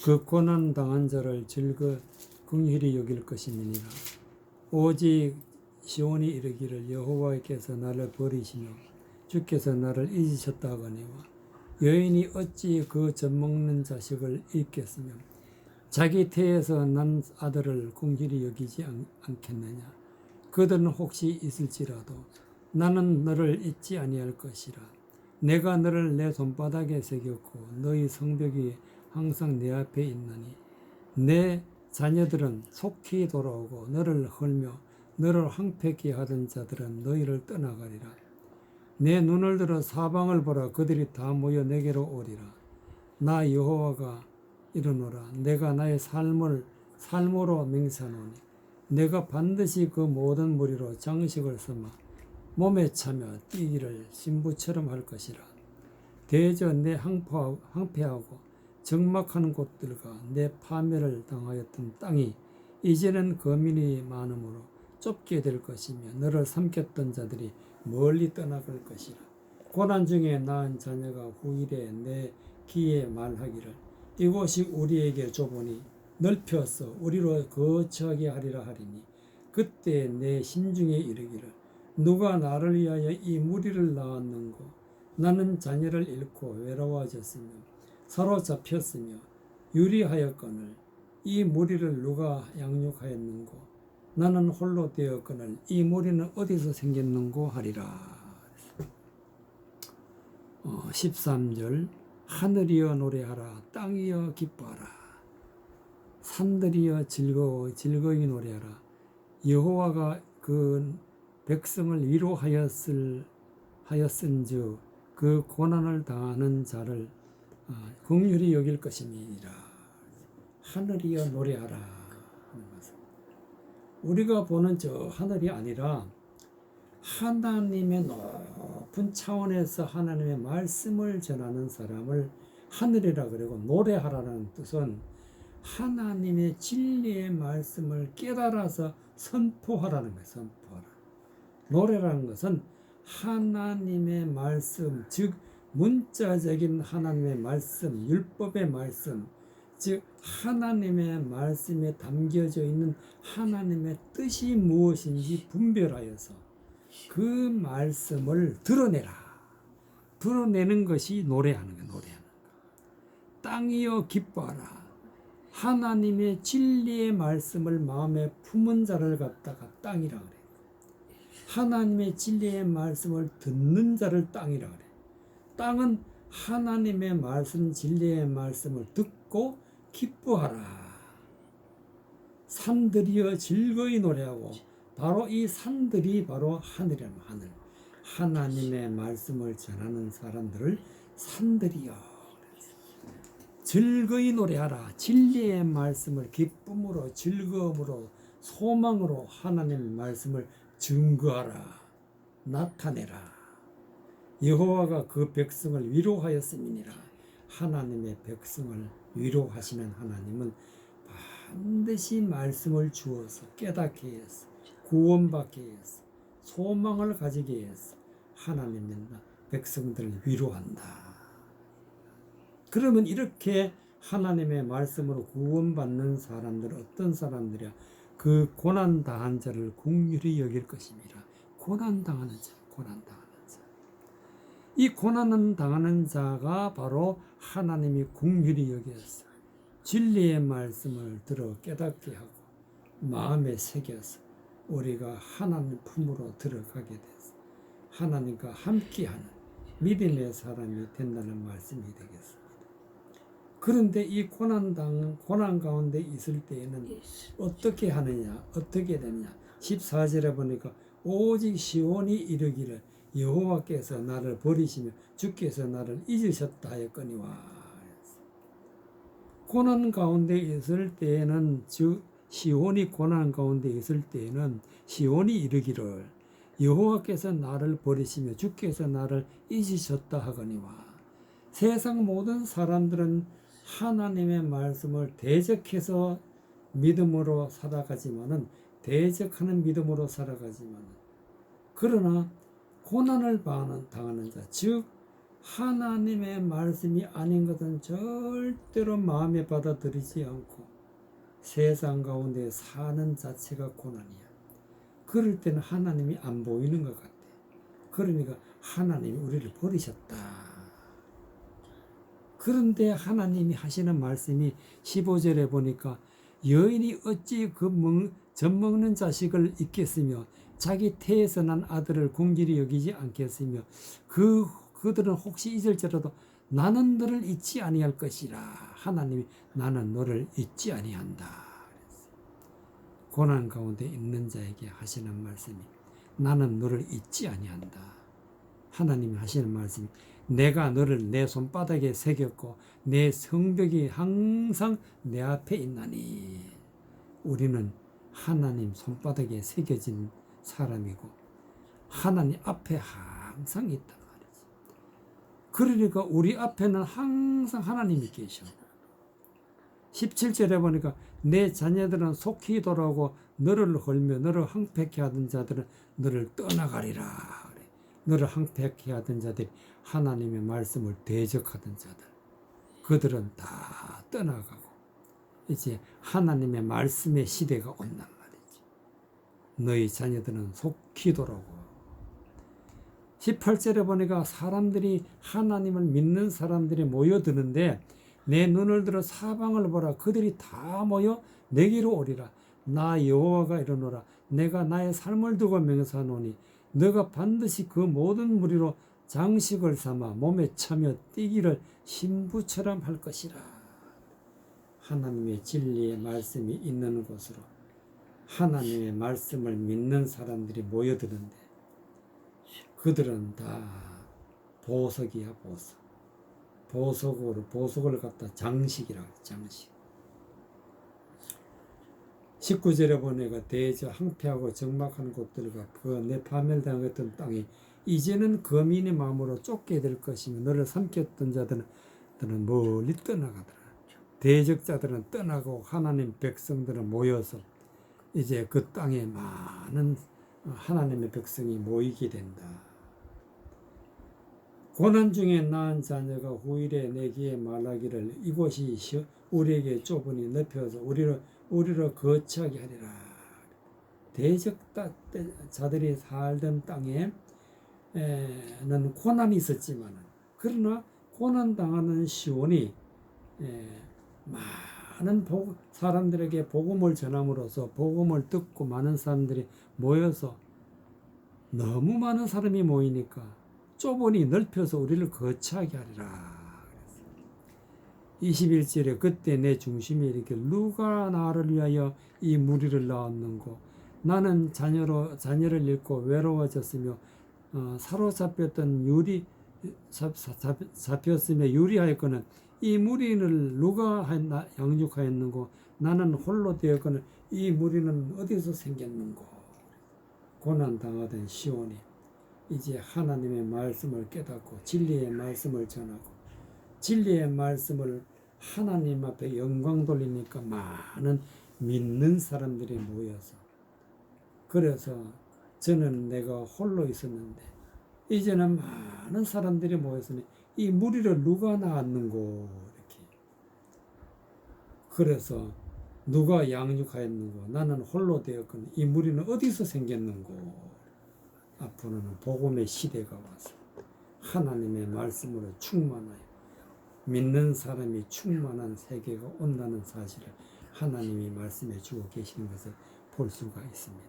A: 그 고난 당한 자를 긍휼히 여길 것임이니라. 오직 시온이 이르기를 여호와께서 나를 버리시며 주께서 나를 잊으셨다 하거니와 여인이 어찌 그 젖먹는 자식을 잊겠으며 자기 태에서 난 아들을 긍휼히 여기지 않겠느냐. 그들은 혹시 있을지라도 나는 너를 잊지 아니할 것이라. 내가 너를 내 손바닥에 새겼고 너희 성벽이 항상 내 앞에 있나니 내 자녀들은 속히 돌아오고 너를 헐며 너를 황폐케 하던 자들은 너희를 떠나가리라. 내 눈을 들어 사방을 보라. 그들이 다 모여 내게로 오리라. 나 여호와가 이르노라. 내가 나의 삶으로 맹세하노니 내가 반드시 그 모든 무리로 장식을 삼아 몸에 차며 뛰기를 신부처럼 할 것이라. 대저 내 황폐하고 적막한 곳들과 내 파멸을 당하였던 땅이 이제는 거민이 많으므로 좁게 될 것이며 너를 삼켰던 자들이 멀리 떠나갈 것이라. 고난 중에 낳은 자녀가 후일에 내 귀에 말하기를 이곳이 우리에게 좁으니 넓혀서 우리로 거처하게 하리라 하리니 그때 내 심중에 이르기를 누가 나를 위하여 이 무리를 낳았는고. 나는 자녀를 잃고 외로워졌으며 사로잡혔으며 유리하였거늘 이 무리를 누가 양육하였는고. 나는 홀로 되었거늘 이 무리는 어디서 생겼는고 하리라. 13절. 하늘이여 노래하라, 땅이여 기뻐하라, 산들이여 즐거이 노래하라. 여호와가 그 백성을 위로하였은즉 그 고난을 당하는 자를 긍휼히 여길 것임이니라. 하늘이여 노래하라 하는 것은 우리가 보는 저 하늘이 아니라 하나님의 높은 차원에서 하나님의 말씀을 전하는 사람을 하늘이라 그러고, 노래하라는 뜻은 하나님의 진리의 말씀을 깨달아서 선포하라는 거예요. 선포하라. 노래라는 것은 하나님의 말씀, 즉 문자적인 하나님의 말씀, 율법의 말씀, 즉 하나님의 말씀에 담겨져 있는 하나님의 뜻이 무엇인지 분별하여서 그 말씀을 드러내라. 드러내는 것이 노래하는 거예요. 노래하는 거. 땅이여 기뻐하라. 하나님의 진리의 말씀을 마음에 품은 자를 갖다가 땅이라 그래. 하나님의 진리의 말씀을 듣는 자를 땅이라 그래. 땅은 하나님의 말씀, 진리의 말씀을 듣고 기뻐하라. 산들이여 즐거이 노래하고, 바로 이 산들이 바로 하늘이라는 하늘. 하나님의 말씀을 전하는 사람들을 산들이여 즐거이 노래하라. 진리의 말씀을 기쁨으로, 즐거움으로, 소망으로 하나님의 말씀을 증거하라. 나타내라. 여호와가 그 백성을 위로하였음이니라. 하나님의 백성을 위로하시는 하나님은 반드시 말씀을 주어서 깨닫게 해서 구원받게 해서 소망을 가지게 해서 하나님은 백성들을 위로한다. 그러면 이렇게 하나님의 말씀으로 구원받는 사람들, 어떤 사람들이야? 그 고난당한 자를 긍휼히 여길 것입니다. 고난당하는 자, 고난당하는 자. 이 고난을 당하는 자가 바로 하나님이 긍휼히 여겨서 진리의 말씀을 들어 깨닫게 하고 마음에 새겨서 우리가 하나님 품으로 들어가게 돼서 하나님과 함께하는 믿음의 사람이 된다는 말씀이 되겠습니다. 그런데 이 고난 가운데 있을 때에는 어떻게 하느냐, 어떻게 되느냐. 14절에 보니까 오직 시온이 이르기를 여호와께서 나를 버리시며 주께서 나를 잊으셨다 하였거니와. 고난 가운데 있을 때에는, 즉 시온이 고난 가운데 있을 때에는 시온이 이르기를 여호와께서 나를 버리시며 주께서 나를 잊으셨다 하거니와. 세상 모든 사람들은 하나님의 말씀을 대적해서 믿음으로 살아가지만은, 대적하는 믿음으로 살아가지만은, 그러나 고난을 당하는 자, 즉 하나님의 말씀이 아닌 것은 절대로 마음에 받아들이지 않고 세상 가운데 사는 자체가 고난이야. 그럴 때는 하나님이 안 보이는 것 같아. 그러니까 하나님이 우리를 버리셨다. 그런데 하나님이 하시는 말씀이 15절에 보니까 여인이 어찌 젖 먹는 자식을 잊겠으며 자기 태에서 난 아들을 긍휼히 여기지 않겠으며 그들은 혹시 잊을지라도 나는 너를 잊지 아니할 것이라. 하나님이 나는 너를 잊지 아니한다. 고난 가운데 있는 자에게 하시는 말씀이 나는 너를 잊지 아니한다. 하나님이 하시는 말씀이 내가 너를 내 손바닥에 새겼고 내 성벽이 항상 내 앞에 있나니. 우리는 하나님 손바닥에 새겨진 사람이고 하나님 앞에 항상 있단 말이지. 그러니까 우리 앞에는 항상 하나님이 계셔. 17절에 보니까 내 자녀들은 속히 돌아오고 너를 헐며 너를 항폐케 하던 자들은 너를 떠나가리라. 너를 항폐케 하던 자들이 하나님의 말씀을 대적하던 자들, 그들은 다 떠나가고 이제 하나님의 말씀의 시대가 온단 말이지. 너희 자녀들은 속히 돌아오고. 18절에 보니까 사람들이, 하나님을 믿는 사람들이 모여드는데 내 눈을 들어 사방을 보라. 그들이 다 모여 내게로 오리라. 나 여호와가 이르노라. 내가 나의 삶을 두고 맹세하노니 너가 반드시 그 모든 무리로 장식을 삼아 몸에 차며 뛰기를 신부처럼 할 것이라. 하나님의 진리의 말씀이 있는 곳으로 하나님의 말씀을 믿는 사람들이 모여드는데 그들은 다 보석이야, 보석. 보석을 갖다 장식이라고, 장식. 19절에 보니까 대저 항폐하고 적막한 곳들과 그 내 파멸당했던 땅이 이제는 거민의 마음으로 쫓게 될 것이며 너를 삼켰던 자들은 멀리 떠나가더라. 대적자들은 떠나고 하나님 백성들은 모여서 이제 그 땅에 많은 하나님의 백성이 모이게 된다. 고난 중에 낳은 자녀가 후일에 내게 말하기를 이곳이 우리에게 좁으니 넓혀서 우리를 거처하게 하리라. 대적자들이 살던 땅에는 고난이 있었지만, 그러나 고난 당하는 시온이 많은 사람들에게 복음을 전함으로써 복음을 듣고 많은 사람들이 모여서, 너무 많은 사람이 모이니까 좁으니 넓혀서 우리를 거처하게 하리라. 21절에 그때 내 중심이 이렇게 누가 나를 위하여 이 무리를 낳았는고 나는 자녀를 잃고 외로워졌으며 사로잡혔던 잡혔으며 유리하였거늘 이 무리를 누가 양육하였는고 나는 홀로 되었거늘 이 무리는 어디서 생겼는고. 고난 당하던 시온이 이제 하나님의 말씀을 깨닫고 진리의 말씀을 전하고 진리의 말씀을 하나님 앞에 영광 돌리니까 많은 믿는 사람들이 모여서, 그래서 저는 내가 홀로 있었는데 이제는 많은 사람들이 모였으니 이 무리를 누가 낳았는고. 이렇게 그래서 누가 양육하였는고 나는 홀로 되었거늘 이 무리는 어디서 생겼는고. 앞으로는 복음의 시대가 와서 하나님의 말씀으로 충만하여 믿는 사람이 충만한 세계가 온다는 사실을 하나님이 말씀해 주고 계시는 것을 볼 수가 있습니다.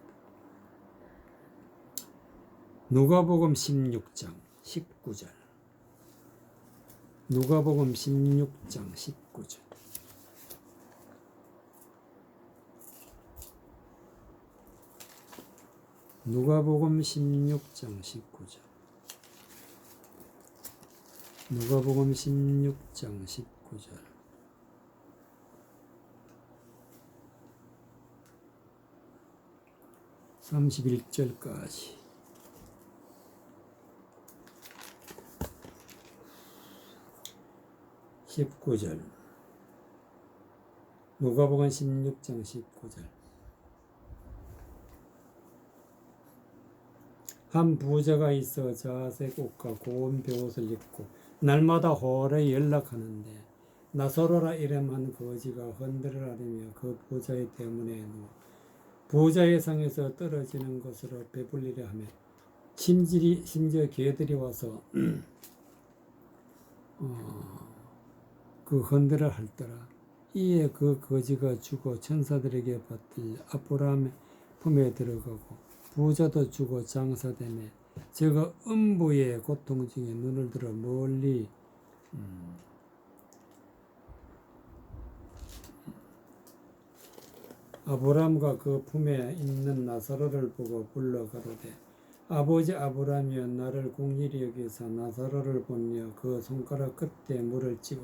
A: 누가복음 16장 19절. 누가복음 16장 19절. 누가복음 16장 19절. 누가복음 16장 19절. 31절까지. (19절) 누가복음 16장 19절. 한 부자가 있어 자색 옷과 고운 베옷을 입고 날마다 호호를 연락하는데 나사로라 이름한 거지가 흔들을 앓으며 그 부자의 대문에 누워 부자의 상에서 떨어지는 것으로 배불리려 하며 심지어 개들이 와서 그 흔들을 핥더라. 이에 그 거지가 죽어 천사들에게 받들려 아브라함의 품에 들어가고 부자도 죽어 장사되매 제가 음부의 고통 중에 눈을 들어 멀리 아브라함과 그 품에 있는 나사로를 보고 불러 가로되 아버지 아브라함이여 나를 긍휼히 여기사 나사로를 보내어 그 손가락 끝에 물을 찍어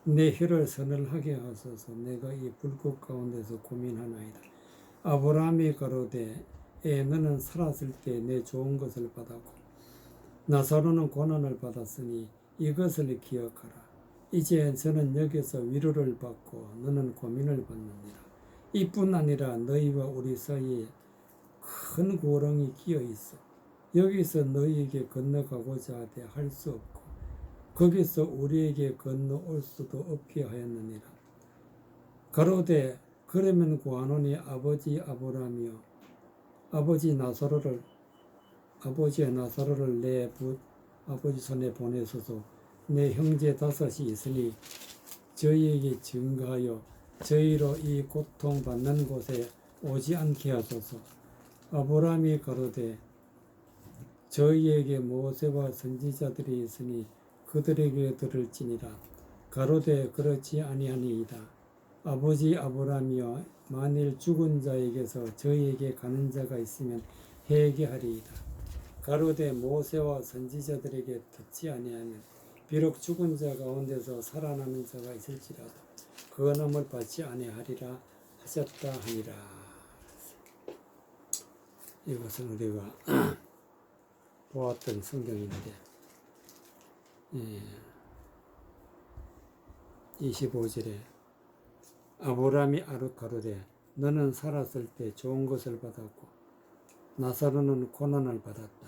A: 내 혀를 서늘하게 하소서. 내가 이 불꽃 가운데서 고민하나이다. 아브라함이 가로되 너는 살았을 때 내 좋은 것을 받았고 나사로는 고난을 받았으니 이것을 기억하라. 이제 저는 여기서 위로를 받고 너는 고민을 받느니라. 이뿐 아니라 너희와 우리 사이에 큰 고렁이 끼어 있어 여기서 너희에게 건너가고자 하되 할 수 없고 거기서 우리에게 건너올 수도 없게 하였느니라. 가로되 그러면 구하노니 아버지 아브라함이여 아버지의 나사로를 내 아버지 손에 보내소서. 내 형제 5이 있으니 저희에게 증거하여 저희로 이 고통받는 곳에 오지 않게 하소서. 아브라함이 가로되 저희에게 모세와 선지자들이 있으니 그들에게 들을지니라. 가로되 그렇지 아니하니이다. 아버지 아브라함이여 만일 죽은 자에게서 저희에게 가는 자가 있으면 회개하리이다. 가로되 모세와 선지자들에게 듣지 아니하면 비록 죽은 자 가운데서 살아나는 자가 있을지라도 그 언함을 받지 아니하리라 하셨다 하니라. 이것은 우리가 보았던 성경인데 25절에 아브라함이 가로되 너는 살았을 때 좋은 것을 받았고 나사로는 고난을 받았다.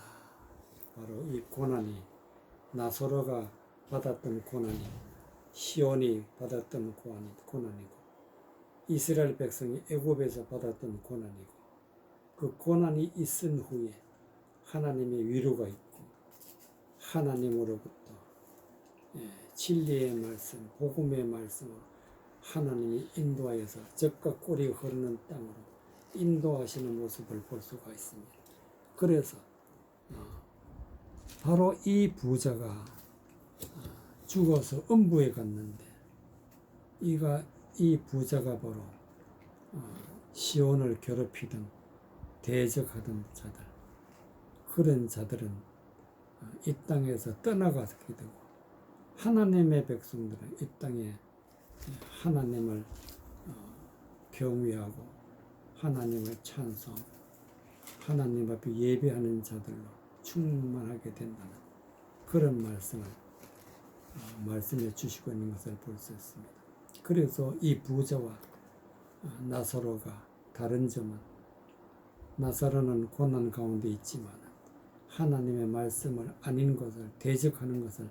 A: 바로 이 고난이 나사로가 받았던 고난이 시온이 받았던 고난이고 이스라엘 백성이 애굽에서 받았던 고난이고 그 고난이 있은 후에 하나님의 위로가 있고 하나님으로부터 진리의 말씀, 복음의 말씀으로 하나님이 인도하여서 젖과 꿀이 흐르는 땅으로 인도하시는 모습을 볼 수가 있습니다. 그래서 바로 이 부자가 죽어서 음부에 갔는데 이 부자가 바로 시온을 괴롭히던 대적하던 자들, 그런 자들은 이 땅에서 떠나가게 되고 하나님의 백성들은 이 땅에 하나님을 경외하고 하나님을 찬송, 하나님 앞에 예배하는 자들로 충만하게 된다는 그런 말씀을 말씀해 주시고 있는 것을 볼 수 있습니다. 그래서 이 부자와 나사로가 다른 점은 나사로는 고난 가운데 있지만 하나님의 말씀을 아닌 것을 대적하는 것을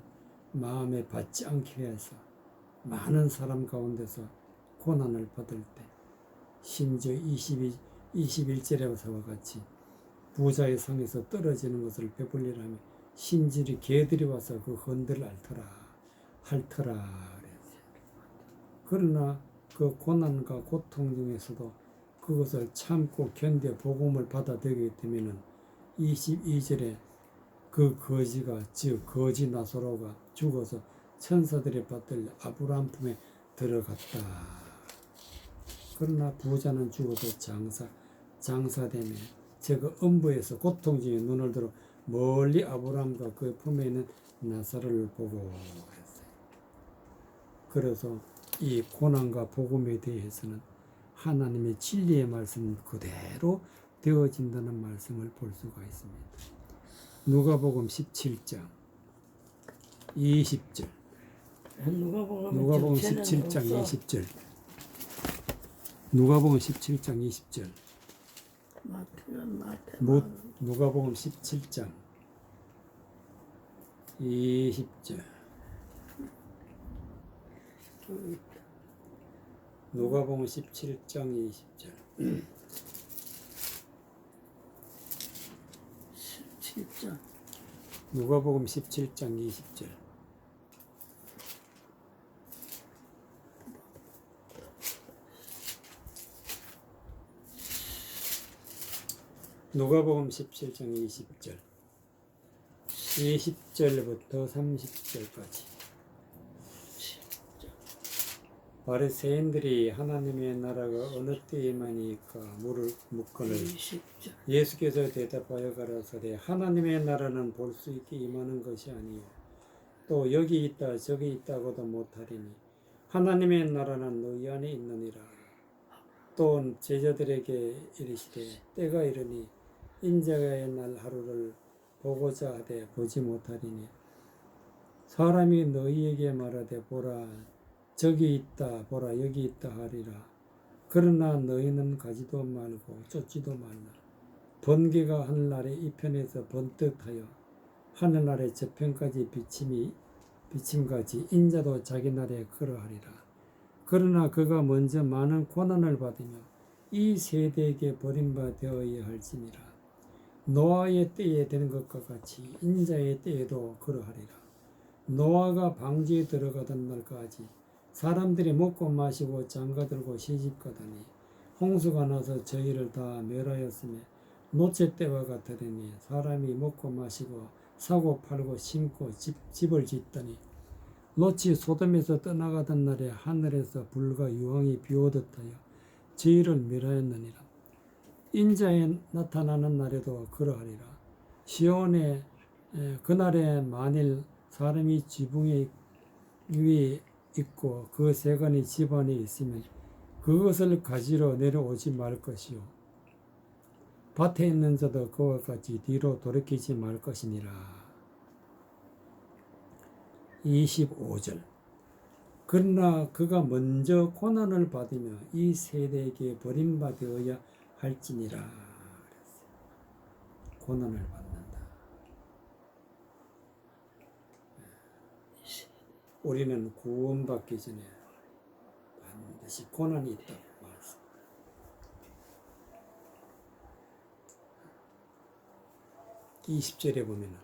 A: 마음에 받지 않게 해서 많은 사람 가운데서 고난을 받을 때 심지어 21절에서와 같이 부자의 상에서 떨어지는 것을 배불리라며 심지어 개들이 와서 그 헌들을 핥더라 그랬어요. 그러나 그 고난과 고통 중에서도 그것을 참고 견뎌 복음을 받아들이게 되면은 22절에 그 거지가 즉 거지 나사로가 죽어서 천사들이 받들 아브라함 품에 들어갔다. 그러나 부자는 죽어서 장사되며 제가 음부에서 고통 중에 눈을 들어 멀리 아브라함과 그 품에 있는 나사로를 보고 했어요. 그래서 이 고난과 복음에 대해서는 하나님의 진리의 말씀 그대로 되어진다는 말씀을 볼 수가 있습니다. 누가복음 17장 20절. 누가복음 17장 20절. 누가복음 17장 20절. 누가복음 17장 20절. 누가복음 17장 20절.
B: 17장.
A: 누가복음 17장 20절. 누가복음 17장 20절. 20절부터 30절까지. 바리새인들이 하나님의 나라가 어느 때에만이까 묻거늘 예수께서 대답하여 가라사대 하나님의 나라는 볼 수 있게 임하는 것이 아니요 또 여기 있다 저기 있다고도 못하리니 하나님의 나라는 너희 안에 있느니라. 또 제자들에게 이르시되 때가 이르니 인자의 날 하루를 보고자 하되 보지 못하리니 사람이 너희에게 말하되 보라 저기 있다 보라 여기 있다 하리라. 그러나 너희는 가지도 말고 쫓지도 말라. 번개가 하늘나라의 이편에서 번뜩하여 하늘나라의 저편까지 비침같이 인자도 자기 나라에 그러하리라. 그러나 그가 먼저 많은 고난을 받으며 이 세대에게 버림받아야 할지니라. 노아의 때에 되는 것과 같이 인자의 때에도 그러하리라. 노아가 방주에 들어가던 날까지 사람들이 먹고 마시고 장가들고 시집가더니 홍수가 나서 저희를 다 멸하였으며 노체 때와 같으니 사람이 먹고 마시고 사고 팔고 심고 집을 짓더니 롯이 소돔에서 떠나가던 날에 하늘에서 불과 유황이 비오듯 하여 저희를 멸하였느니라. 인자에 나타나는 날에도 그러하리라. 시온에 그날에 만일 사람이 지붕 위에 있고 그 세간이 집안에 있으면 그것을 가지러 내려오지 말 것이요 밭에 있는 자도 그와 같이 뒤로 돌이키지 말 것이니라. 25절. 그러나 그가 먼저 고난을 받으며 이 세대에게 버림받아야 할지니라. 고난을 받는다. 우리는 구원받기 전에 반드시 고난이 있다고 말씀. 이 20절에 보면은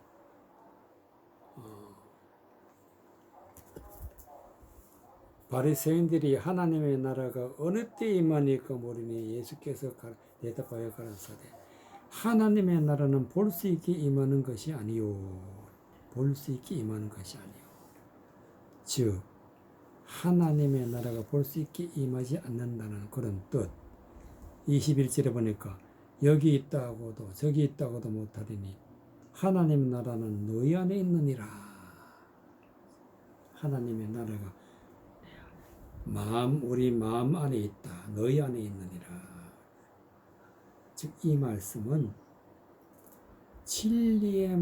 A: 바리새인들이 하나님의 나라가 어느 때 임하니까 모르니 예수께서 대답하여 가라사대 하나님의 나라는 볼 수 있게 임하는 것이 아니요 볼 수 있게 임하는 것이 아니요 즉 하나님의 나라가 볼 수 있게 임하지 않는다는 그런 뜻. 21절에 보니까 여기 있다고도 저기 있다고도 못하리니 하나님 나라는 너희 안에 있느니라. 하나님의 나라가 우리 마음 안에 있다. 너희 안에 있느니라. 즉 이 말씀은 진리의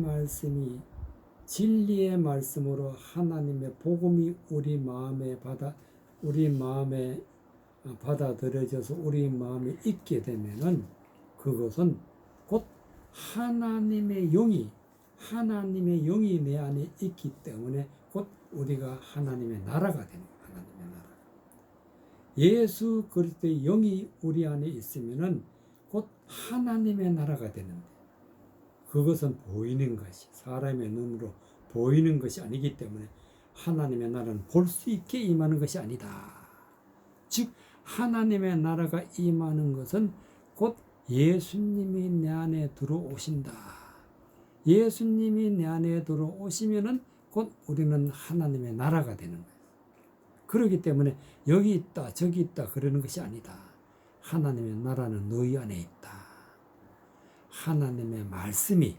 A: 말씀으로 하나님의 복음이 우리 마음에 받아들여져서 우리 마음에 있게 되면은 그것은 곧 하나님의 영이 내 안에 있기 때문에 곧 우리가 하나님의 나라가 되는 거예요. 하나님의 나라. 예수 그리스도의 영이 우리 안에 있으면은 곧 하나님의 나라가 되는데, 그것은 보이는 것이, 사람의 눈으로 보이는 것이 아니기 때문에 하나님의 나라는 볼 수 있게 임하는 것이 아니다. 즉 하나님의 나라가 임하는 것은 곧 예수님이 내 안에 들어오신다. 예수님이 내 안에 들어오시면은 곧 우리는 하나님의 나라가 되는 거예요. 그렇기 때문에 여기 있다 저기 있다 그러는 것이 아니다. 하나님의 나라는 너희 안에 있다. 하나님의 말씀이,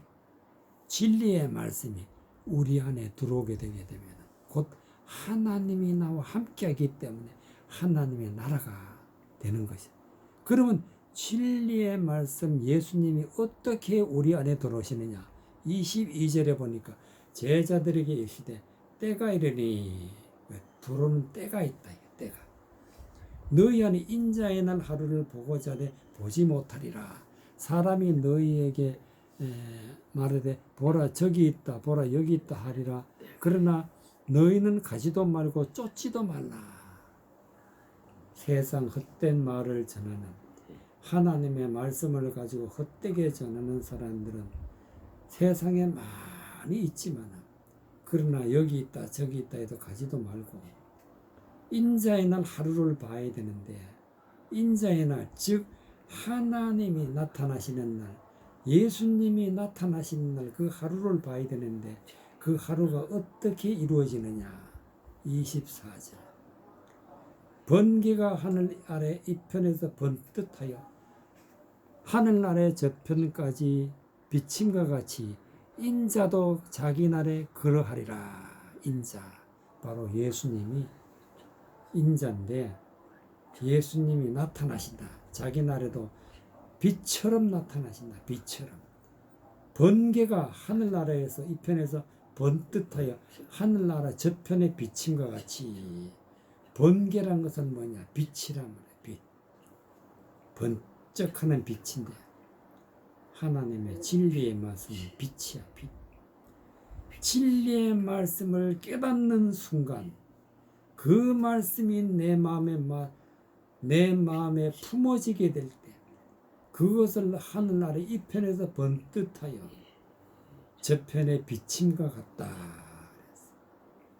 A: 진리의 말씀이 우리 안에 들어오게 되게 되면 곧 하나님이 나와 함께하기 때문에 하나님의 나라가 되는 것이다. 그러면 진리의 말씀, 예수님이 어떻게 우리 안에 들어오시느냐. 22절에 보니까 제자들에게 이르시되 때가 이르니, 들어오는 때가 있다. 때가 너희 안에 인자의 날 하루를 보고자 하되 보지 못하리라. 사람이 너희에게 말하되 보라 저기 있다 보라 여기 있다 하리라. 그러나 너희는 가지도 말고 쫓지도 말라. 세상 헛된 말을 전하는, 하나님의 말씀을 가지고 헛되게 전하는 사람들은 세상에 많이 있지만, 그러나 여기 있다 저기 있다 해도 가지도 말고 인자의 날 하루를 봐야 되는데, 인자의 날, 즉 하나님이 나타나시는 날, 예수님이 나타나시는 날, 그 하루를 봐야 되는데 그 하루가 어떻게 이루어지느냐. 24절 번개가 하늘 아래 이편에서 번뜩하여 하늘 아래 저편까지 비침과 같이 인자도 자기 날에 그러하리라. 인자, 바로 예수님이 인자인데 예수님이 나타나신다. 자기 날에도 빛처럼 나타나신다. 빛처럼. 번개가 하늘나라에서 이편에서 번뜩하여 하늘나라 저편의 비침과 같이. 번개란 것은 뭐냐? 빛이란 말이야. 빛. 번쩍하는 빛인데 하나님의 진리의 말씀은 빛이야. 빛. 진리의 말씀을 깨닫는 순간 그 말씀이 내 마음에 품어지게 될 때 그것을 하늘 아래 이편에서 번뜩하여 저편의 비침과 같다.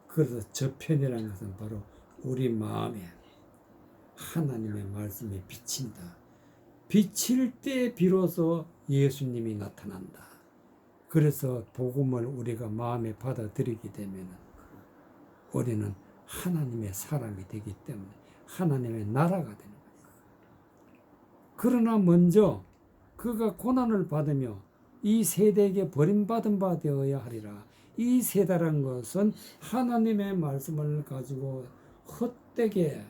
A: 그래서 저편이라는 것은 바로 우리 마음에 하나님의 말씀이 비친다. 비칠 때 비로소 예수님이 나타난다. 그래서 복음을 우리가 마음에 받아들이게 되면 우리는 하나님의 사람이 되기 때문에 하나님의 나라가 되는 거예요. 그러나 먼저 그가 고난을 받으며 이 세대에게 버림받은 바 되어야 하리라. 이 세대란 것은 하나님의 말씀을 가지고 헛되게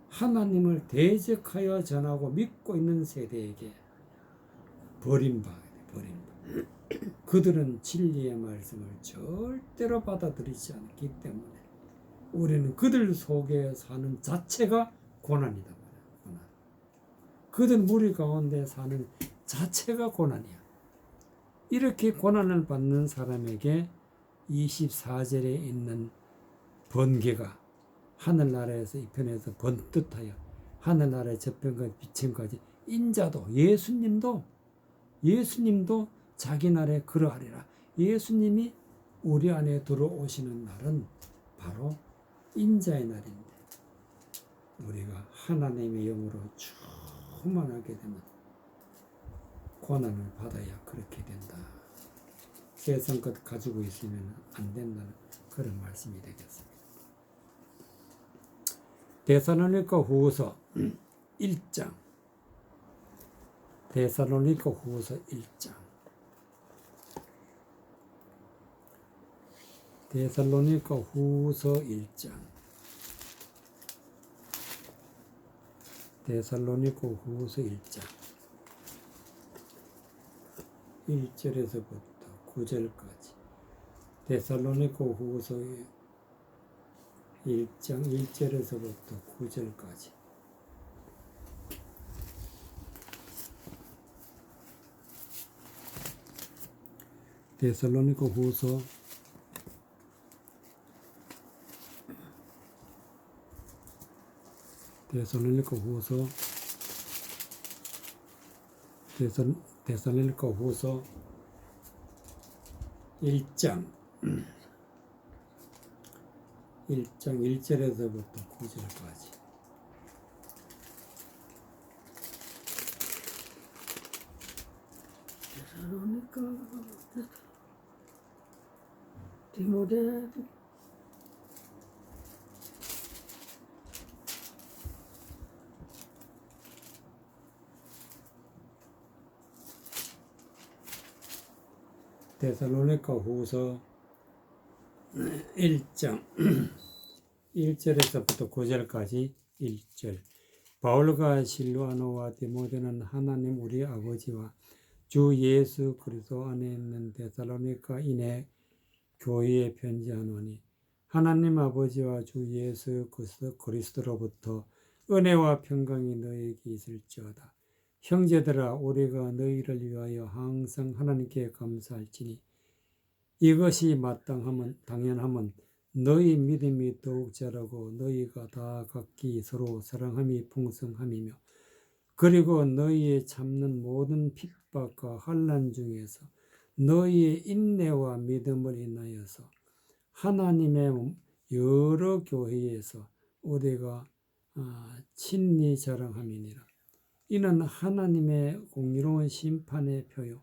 A: 하나님을 대적하여 전하고 믿고 있는 세대에게 버림받아야 돼. 그들은 진리의 말씀을 절대로 받아들이지 않기 때문에 우리는 그들 속에 사는 자체가 고난이다. 고난. 그들 무리 가운데 사는 자체가 고난이야. 이렇게 고난을 받는 사람에게 24절에 있는 번개가 하늘나라에서 이편에서 번뜩하여 하늘나라의 저편까지 비침까지 인자도 예수님도 자기 날에 그러하리라. 예수님이 우리 안에 들어오시는 날은 바로 인자의 날인데 우리가 하나님의 영으로 충만하게 되면 고난을 받아야 그렇게 된다. 세상 것 가지고 있으면 안 된다는 그런 말씀이 되겠습니다. 데살로니가 후서 1장 데살로니가 후서 1장 데살로니가 후서 1장 데살로니가 후서 1장 1절에서부터 9절까지 데살로니가 후서 1장 1절에서부터 9절까지 데살로니가 후서 1 데살로니가 후서 데살로니가 후서 1장 1절에서부터 9절까지.
B: 데살로니가 디모데
A: 데살로니가 후서 1장 1절에서부터 9절까지. 1절. 바울과 실로아노와 디모데는 하나님 우리 아버지와 주 예수 그리스도 안에 있는 데살로니가인의 교회에 편지하노니, 하나님 아버지와 주 예수 그리스도로부터 은혜와 평강이 너에게 있을지어다. 형제들아, 우리가 너희를 위하여 항상 하나님께 감사할지니 이것이 당연함은 너희 믿음이 더욱 자라고 너희가 다 각기 서로 사랑함이 풍성함이며, 그리고 너희의 참는 모든 핍박과 환난 중에서 너희의 인내와 믿음을 인하여서 하나님의 여러 교회에서 우리가 친히 자랑함이니라. 이는 하나님의 공의로운 심판의 표요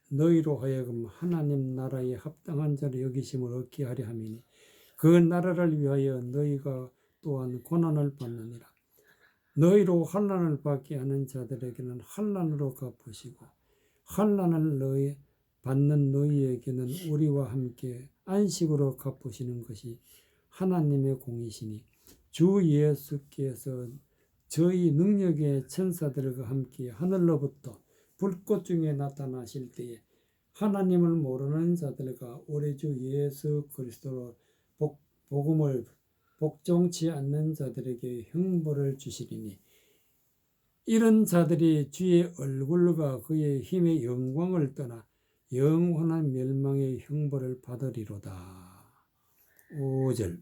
A: 너희로 하여금 하나님 나라에 합당한 자로 여기심을 얻게 하려 함이니, 그 나라를 위하여 너희가 또한 고난을 받느니라. 너희로 환난을 받게 하는 자들에게는 환난으로 갚으시고, 환난을 받는 너희에게는 우리와 함께 안식으로 갚으시는 것이 하나님의 공이시니, 주 예수께서 저희 능력의 천사들과 함께 하늘로부터 불꽃 중에 나타나실 때에 하나님을 모르는 자들과 우리 주 예수 그리스도로 복음을 복종치 않는 자들에게 형벌을 주시리니, 이런 자들이 주의 얼굴과 그의 힘의 영광을 떠나 영원한 멸망의 형벌을 받으리로다. 5절.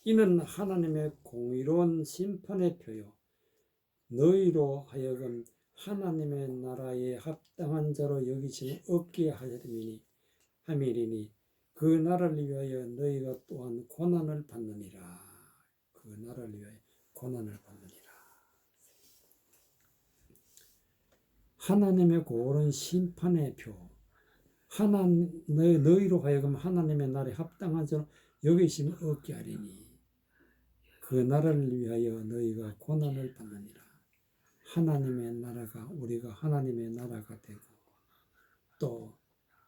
A: 이는 하나님의 공의로운 심판의 표요 너희로 하여금 하나님의 나라에 합당한 자로 여기심을 얻게 함이리니, 그 나라를 위하여 너희가 또한 고난을 받느니라. 그 나라를 위하여 고난을 받느니라. 하나님의 고른 심판의 표, 너희로 하여금 하나님의 나라에 합당한 자로 여기심을 얻게 하리니, 그 나라를 위하여 너희가 고난을 받느니라. 하나님의 나라가, 우리가 하나님의 나라가 되고 또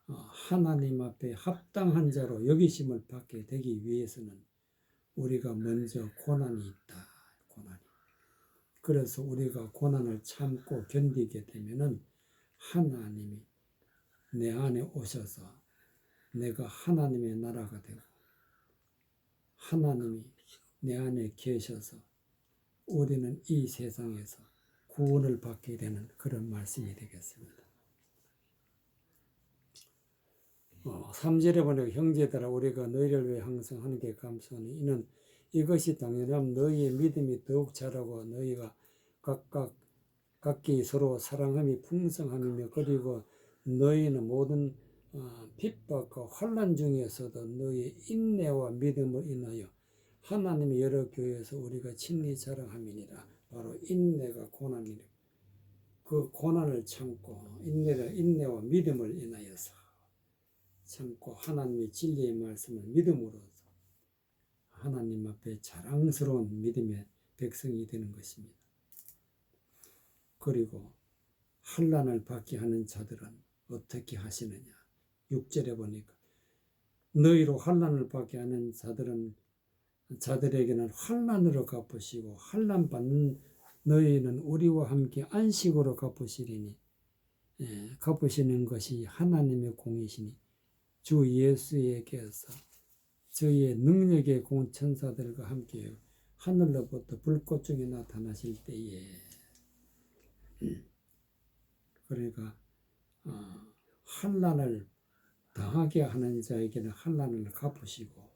A: 하나님 앞에 합당한 자로 여기심을 받게 되기 위해서는 우리가 먼저 고난이 있다. 고난이. 그래서 우리가 고난을 참고 견디게 되면은 하나님이 내 안에 오셔서 내가 하나님의 나라가 되고 하나님이 내 안에 계셔서 우리는 이 세상에서 구원을 받게 되는 그런 말씀이 되겠습니다. 3절에 보니까 형제들아, 우리가 너희를 위해 항상 하나님께 감사하니 이는 이것이 당연함 너희의 믿음이 더욱 자라고 너희가 각기 서로 사랑함이 풍성함이며, 그리고 너희는 모든 핍박과 환난 중에서도 너희의 인내와 믿음을 인하여 하나님의 여러 교회에서 우리가 친히 자랑함이니라. 바로 인내가 고난이라. 그 고난을 참고 인내와 믿음을 인하여서 참고 하나님의 진리의 말씀을 믿음으로 하나님 앞에 자랑스러운 믿음의 백성이 되는 것입니다. 그리고 환난을 받게 하는 자들은 어떻게 하시느냐. 6절에 보니까 너희로 환난을 받게 하는 자들에게는 환난으로 갚으시고 환난 받는 너희는 우리와 함께 안식으로 갚으시리니, 갚으시는 것이 하나님의 공이시니, 주 예수에게서 저희의 능력의 공 천사들과 함께 하늘로부터 불꽃 중에 나타나실 때에, 그러니까 환난을 당하게 하는 자에게는 환난을 갚으시고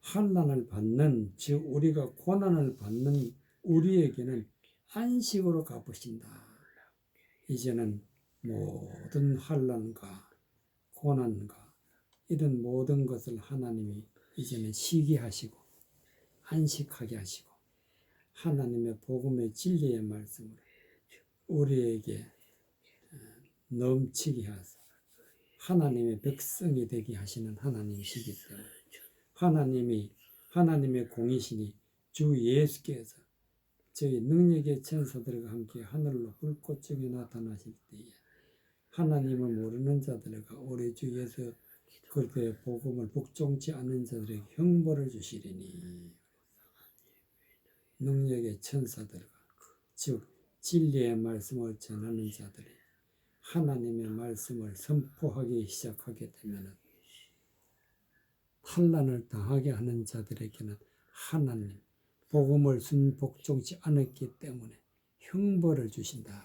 A: 환난을 받는, 즉 우리가 고난을 받는 우리에게는 안식으로 갚으신다. 이제는 모든 환난과 고난과 이런 모든 것을 하나님이 이제는 쉬게 하시고 안식하게 하시고 하나님의 복음의 진리의 말씀을 우리에게 넘치게 하사 하나님의 백성이 되게 하시는 하나님이시기 때문에 하나님의 공이시니 주 예수께서 저희 능력의 천사들과 함께 하늘로 불꽃 중에 나타나실 때에 하나님을 모르는 자들과 우리 주 예수 그리스도의 복음을 복종치 않는 자들에게 형벌을 주시리니 능력의 천사들과 즉 진리의 말씀을 전하는 자들이 하나님의 말씀을 선포하기 시작하게 되면 환난을 당하게 하는 자들에게는 하나님 복음을 복종치 않았기 때문에 형벌을 주신다.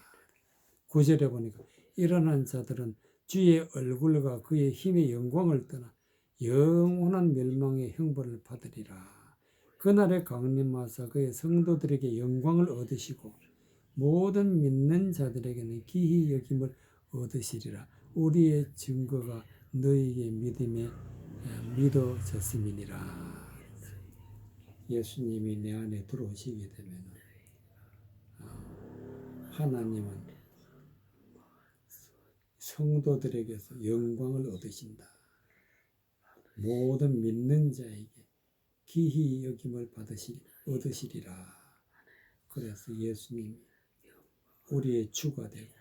A: 9절에 보니까 일어난 자들은 주의 얼굴과 그의 힘의 영광을 떠나 영원한 멸망의 형벌을 받으리라. 그날에 강림하사 그의 성도들에게 영광을 얻으시고 모든 믿는 자들에게는 기히 여김을 얻으시리라. 우리의 증거가 너희에게 믿음에 믿어졌음이니라. 예수님이 내 안에 들어오시게 되면 하나님은 성도들에게서 영광을 얻으신다. 모든 믿는 자에게 기히 여김을 얻으시리라. 그래서 예수님이 우리의 주가 되고